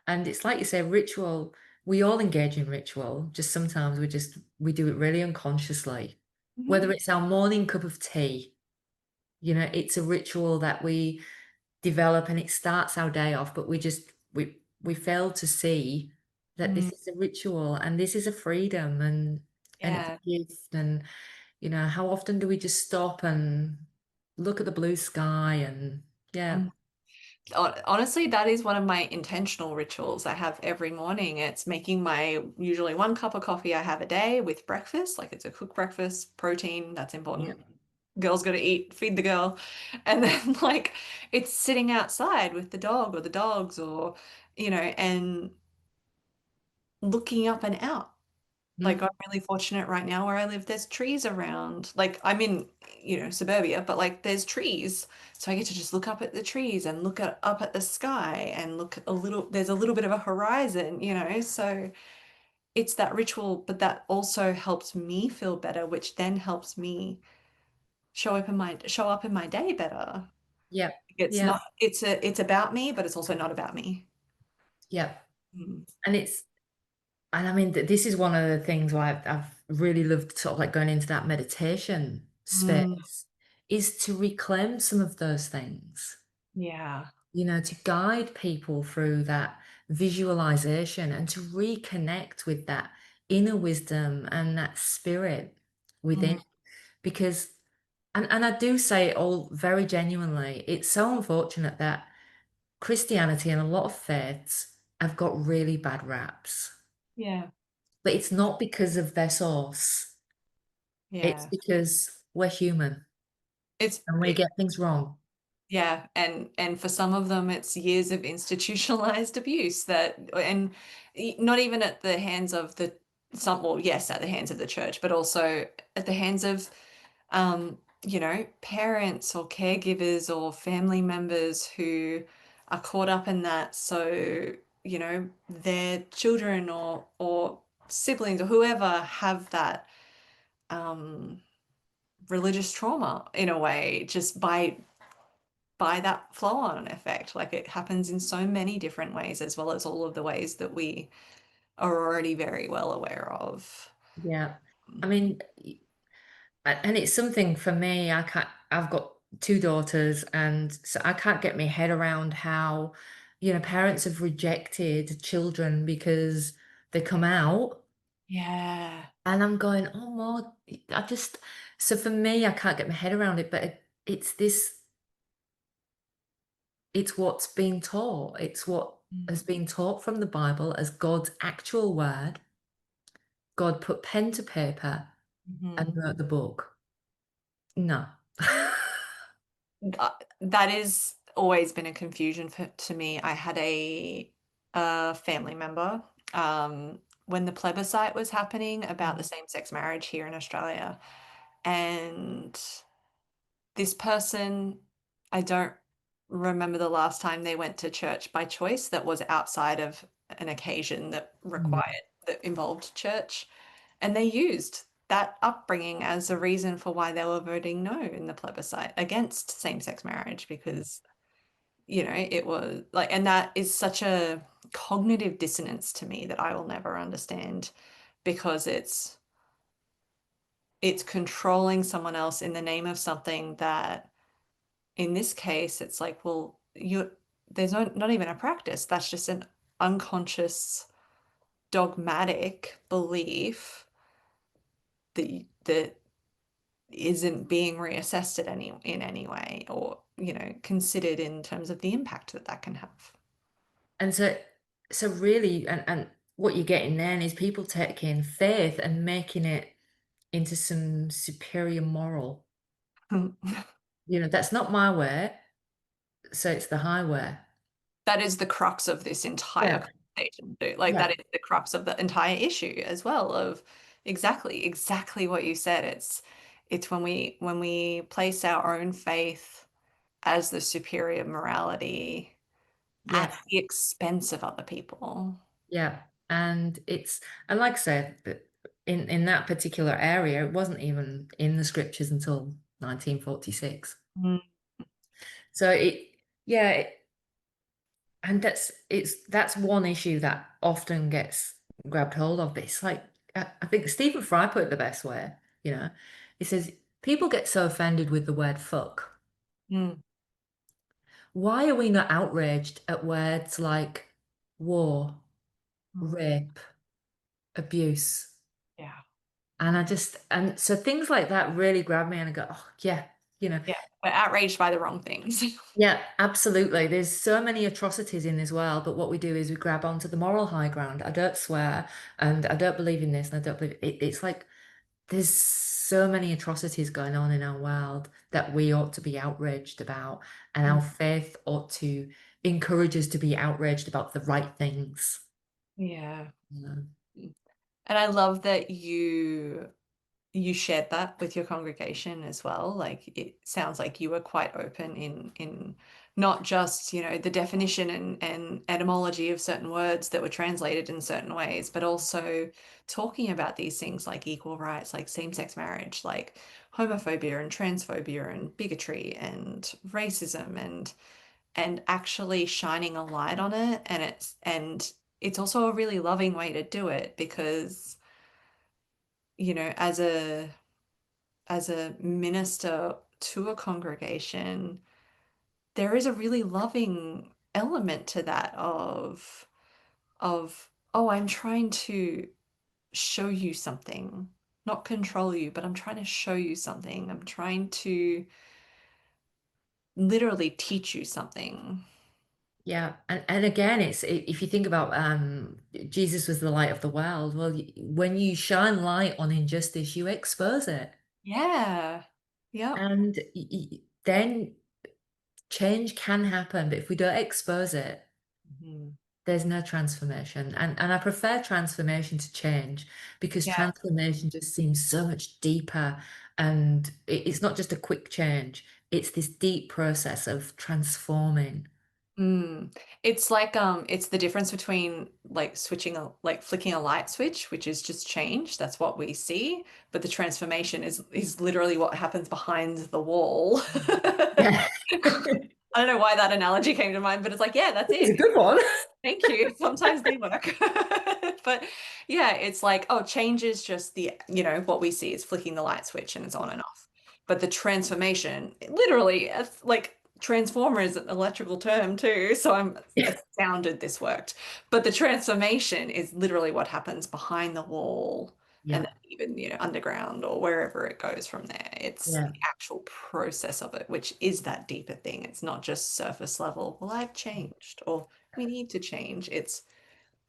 And it's like you say, ritual, we all engage in ritual, just sometimes we do it really unconsciously. Mhm. Whether it's our morning cup of tea, it's a ritual that we develop and it starts our day off, but we fail to see that Mm. this is a ritual and this is a freedom and it's Yeah. a gift. And how often do we just stop and look at the blue sky and yeah, Mm. Honestly, that is one of my intentional rituals I have every morning. It's making my usually one cup of coffee I have a day with breakfast. Like it's a cooked breakfast, protein, that's yeah, important. Girl's got to eat, feed the girl. And then like it's sitting outside with the dog or the dogs or, and looking up and out. Like mm, I'm really fortunate right now where I live, there's trees around. Like I'm in, suburbia, but like there's trees. So I get to just look up at the trees and up at the sky and there's a little bit of a horizon. So it's that ritual, but that also helps me feel better, which then helps me show up in my day better. yeah, It's yeah, not, it's about me, but it's also not about me. yeah. Mm. And I mean, this is one of the things why I've really loved sort of like going into that meditation Mm. space is to reclaim some of those things, Yeah. to guide people through that visualization and to reconnect with that inner wisdom and that spirit Mm. within. Because, and I do say it all very genuinely, it's so unfortunate that Christianity and a lot of faiths have got really bad raps. Yeah. But it's not because of their source. It's Yeah. because we're human It's and we it, get things wrong. Yeah, and for some of them, it's years of institutionalized abuse and not even at the hands of well, yes, at the hands of the church, but also at the hands of, parents or caregivers or family members who are caught up in that. So, their children or siblings or whoever have that, um, religious trauma in a way, just by that flow on effect. Like it happens in so many different ways, as well as all of the ways that we are already very well aware of. Yeah. I mean, and it's something for me, I've got two daughters, and so I can't get my head around how, parents have rejected children because they come out. Yeah. And I'm going, oh, well, so for me, I can't get my head around it, but it's what's being taught. It's what has been taught from the Bible as God's actual word. God put pen to paper and Mhm. wrote the book. No. That is always been a confusion to me. I had a family member when the plebiscite was happening about the same-sex marriage here in Australia, and this person, I don't remember the last time they went to church by choice that was outside of an occasion Mm. that involved church. And they used that upbringing as a reason for why they were voting no in the plebiscite against same-sex marriage because, it was like, and that is such a cognitive dissonance to me that I will never understand because it's controlling someone else in the name of something that in this case, it's like, well, there's not even a practice. That's just an unconscious dogmatic belief that isn't being reassessed in any way or, considered in terms of the impact that that can have. And so really, and what you're getting then is people taking faith and making it into some superior moral. That's not my way, so it's the highway. That is the crux of this entire Yeah, conversation, too. Like yeah. that is the crux of the entire issue as well of exactly what you said. It's when we place our own faith as the superior morality at Yeah, the expense of other people. yeah. And like I said, in that particular area, it wasn't even in the scriptures until 1946. Mm. So yeah, and that's one issue that often gets grabbed hold of. But it's like I think Stephen Fry put it the best way. You know, he says people get so offended with the word fuck. Mm, Why are we not outraged at words like war, mm, rape, abuse? yeah. And so things like that really grab me and I go, oh yeah, you know, Yeah. We're outraged by the wrong things. yeah, absolutely. There's so many atrocities in this world, but what we do is we grab onto the moral high ground. I don't swear, and I don't believe in this, and I don't believe it's like there's so many atrocities going on in our world that we ought to be outraged about, and Mm, our faith ought to encourage us to be outraged about the right things. yeah. You know? Mm. And I love that you shared that with your congregation as well. Like it sounds like you were quite open in not just, the definition and etymology of certain words that were translated in certain ways, but also talking about these things like equal rights, like same-sex marriage, like homophobia and transphobia and bigotry and racism and actually shining a light on it. And it's also a really loving way to do it because, as a minister to a congregation, there is a really loving element to that of oh, I'm trying to show you something, not control you, but I'm trying to show you something. I'm trying to literally teach you something. Yeah, and again, if you think about Jesus was the light of the world. Well, when you shine light on injustice, you expose it, Yeah. Yep. and then change can happen. But if we don't expose it, Mhm. there's no transformation. And I prefer transformation to change because Yeah. transformation just seems so much deeper, and it's not just a quick change. It's this deep process of transforming. Mm. It's the difference between like flicking a light switch, which is just change. That's what we see. But the transformation is literally what happens behind the wall. Yeah, I don't know why that analogy came to mind, but it's like, yeah, that's it's it. a good one. Thank you. Sometimes they work. But yeah, it's like, oh, change is just what we see is flicking the light switch and it's on and off. But the transformation, literally, it's like transformer is an electrical term too. So I'm astounded this worked. But the transformation is literally what happens behind the wall and Yeah, then even, underground or wherever it goes from there. It's the yeah. actual process of it, which is that deeper thing. It's not just surface level. Well, I've changed, or we need to change. It's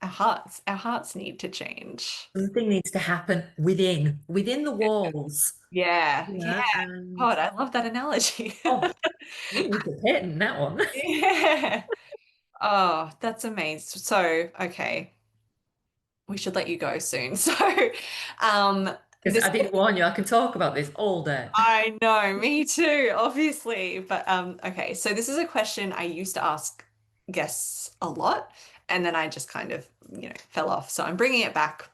our hearts need to change. Something needs to happen within the walls, Yeah, you yeah. know, and God, I love that analogy. oh, we need to patent that one. Yeah. Oh, that's amazing. So, okay, we should let you go soon. So, um, Because this I did warn you, I can talk about this all day. I know, me too, obviously. But okay, so this is a question I used to ask guests a lot, and then I just kind of, fell off. So I'm bringing it back.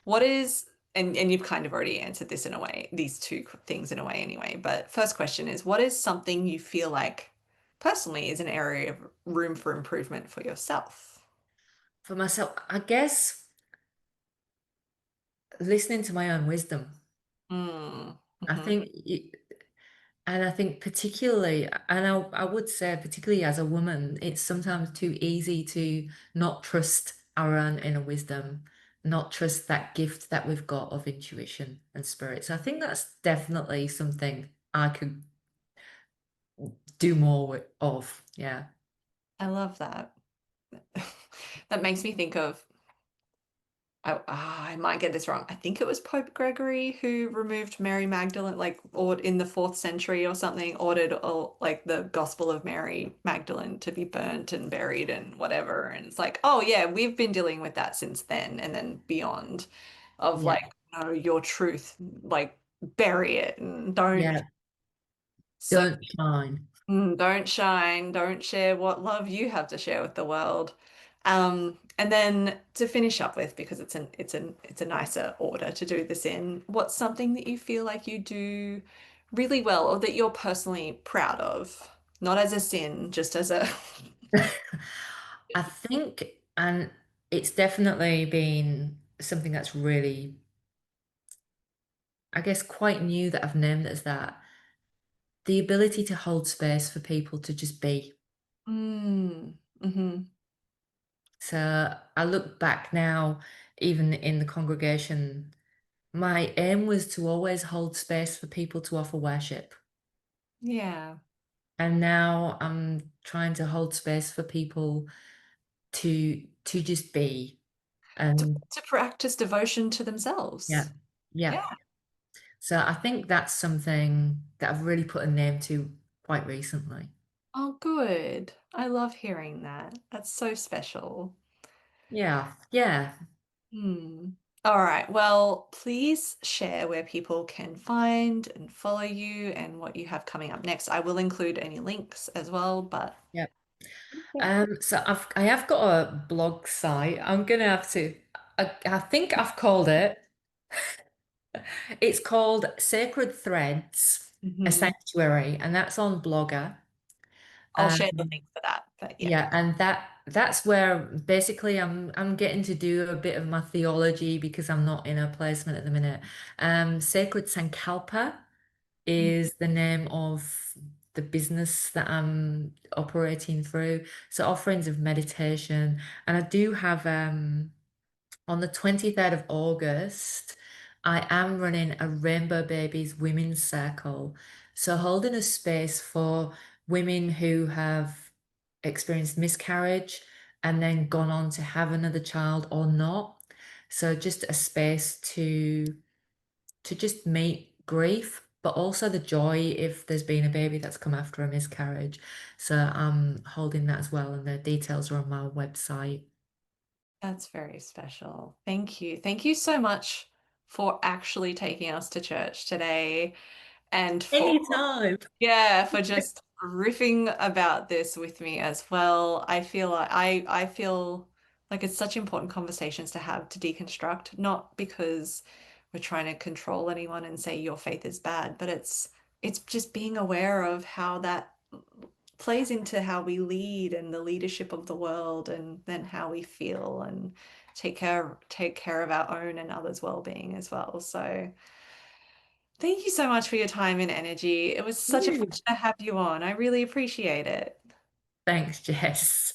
What is, and you've kind of already answered this in a way, these two things in a way anyway. But first question is, what is something you feel like personally is an area of room for improvement for yourself? For myself, I guess listening to my own wisdom. Mm, I mhm. think, and I think particularly, and I would say particularly as a woman, it's sometimes too easy to not trust our own inner wisdom, not trust that gift that we've got of intuition and spirit. So I think that's definitely something I could do more of. Yeah. I love that. That makes me think of I might get this wrong. I think it was Pope Gregory who removed Mary Magdalene, like, or in the fourth century or something, ordered all like the Gospel of Mary Magdalene to be burnt and buried and whatever. And it's like, oh yeah, we've been dealing with that since then, and then beyond, of Yeah. like, no, your truth, like, bury it and don't. Yeah. So Don't shine. don't shine, don't share what love you have to share with the world. And then to finish up with, because it's a nicer order to do this in, what's something that you feel like you do really well or that you're personally proud of? Not as a sin, just as a I think, and it's definitely been something that's really, I guess, quite new that I've named it as that. The ability to hold space for people to just be. mm, hmm. So I look back now, even in the congregation, my aim was to always hold space for people to offer worship. Yeah. And now I'm trying to hold space for people to just be. To, And to practice devotion to yeah, themselves. yeah. Yeah. So I think that's something that I've really put a name to quite recently. Oh, good. I love hearing that. That's so special. Yeah, yeah, Hmm. All right. Well, please share where people can find and follow you and what you have coming up next. I will include any links as well, but yeah. yeah. So I have got a blog site. I'm gonna have to. I think I've called it. It's called Sacred Threads, a Hmm. Sanctuary, and that's on Blogger. I'll share the Um, link for that. But yeah. yeah, and that's where basically I'm getting to do a bit of my theology because I'm not in a placement at the minute. Sacred Sankalpa is the name of the business that I'm operating through. So offerings of meditation, and I do have on the 23rd of August, I am running a Rainbow Babies Women's Circle. So, holding a space for women who have experienced miscarriage and then gone on to have another child or not. So, just a space to just meet grief, but also the joy if there's been a baby that's come after a miscarriage. So, I'm holding that as well, and the details are on my website. That's very special. Thank you. Thank you so much for actually taking us to church today and for, Anytime. yeah, for just riffing about this with me as well. I feel like it's such important conversations to have to deconstruct, not because we're trying to control anyone and say your faith is bad, but it's just being aware of how that plays into how we lead and the leadership of the world and then how we feel and take care of our own and others' well-being as well. So thank you so much for your time and energy. It was such a Yeah. pleasure to have you on. I really appreciate it. Thanks, Jess.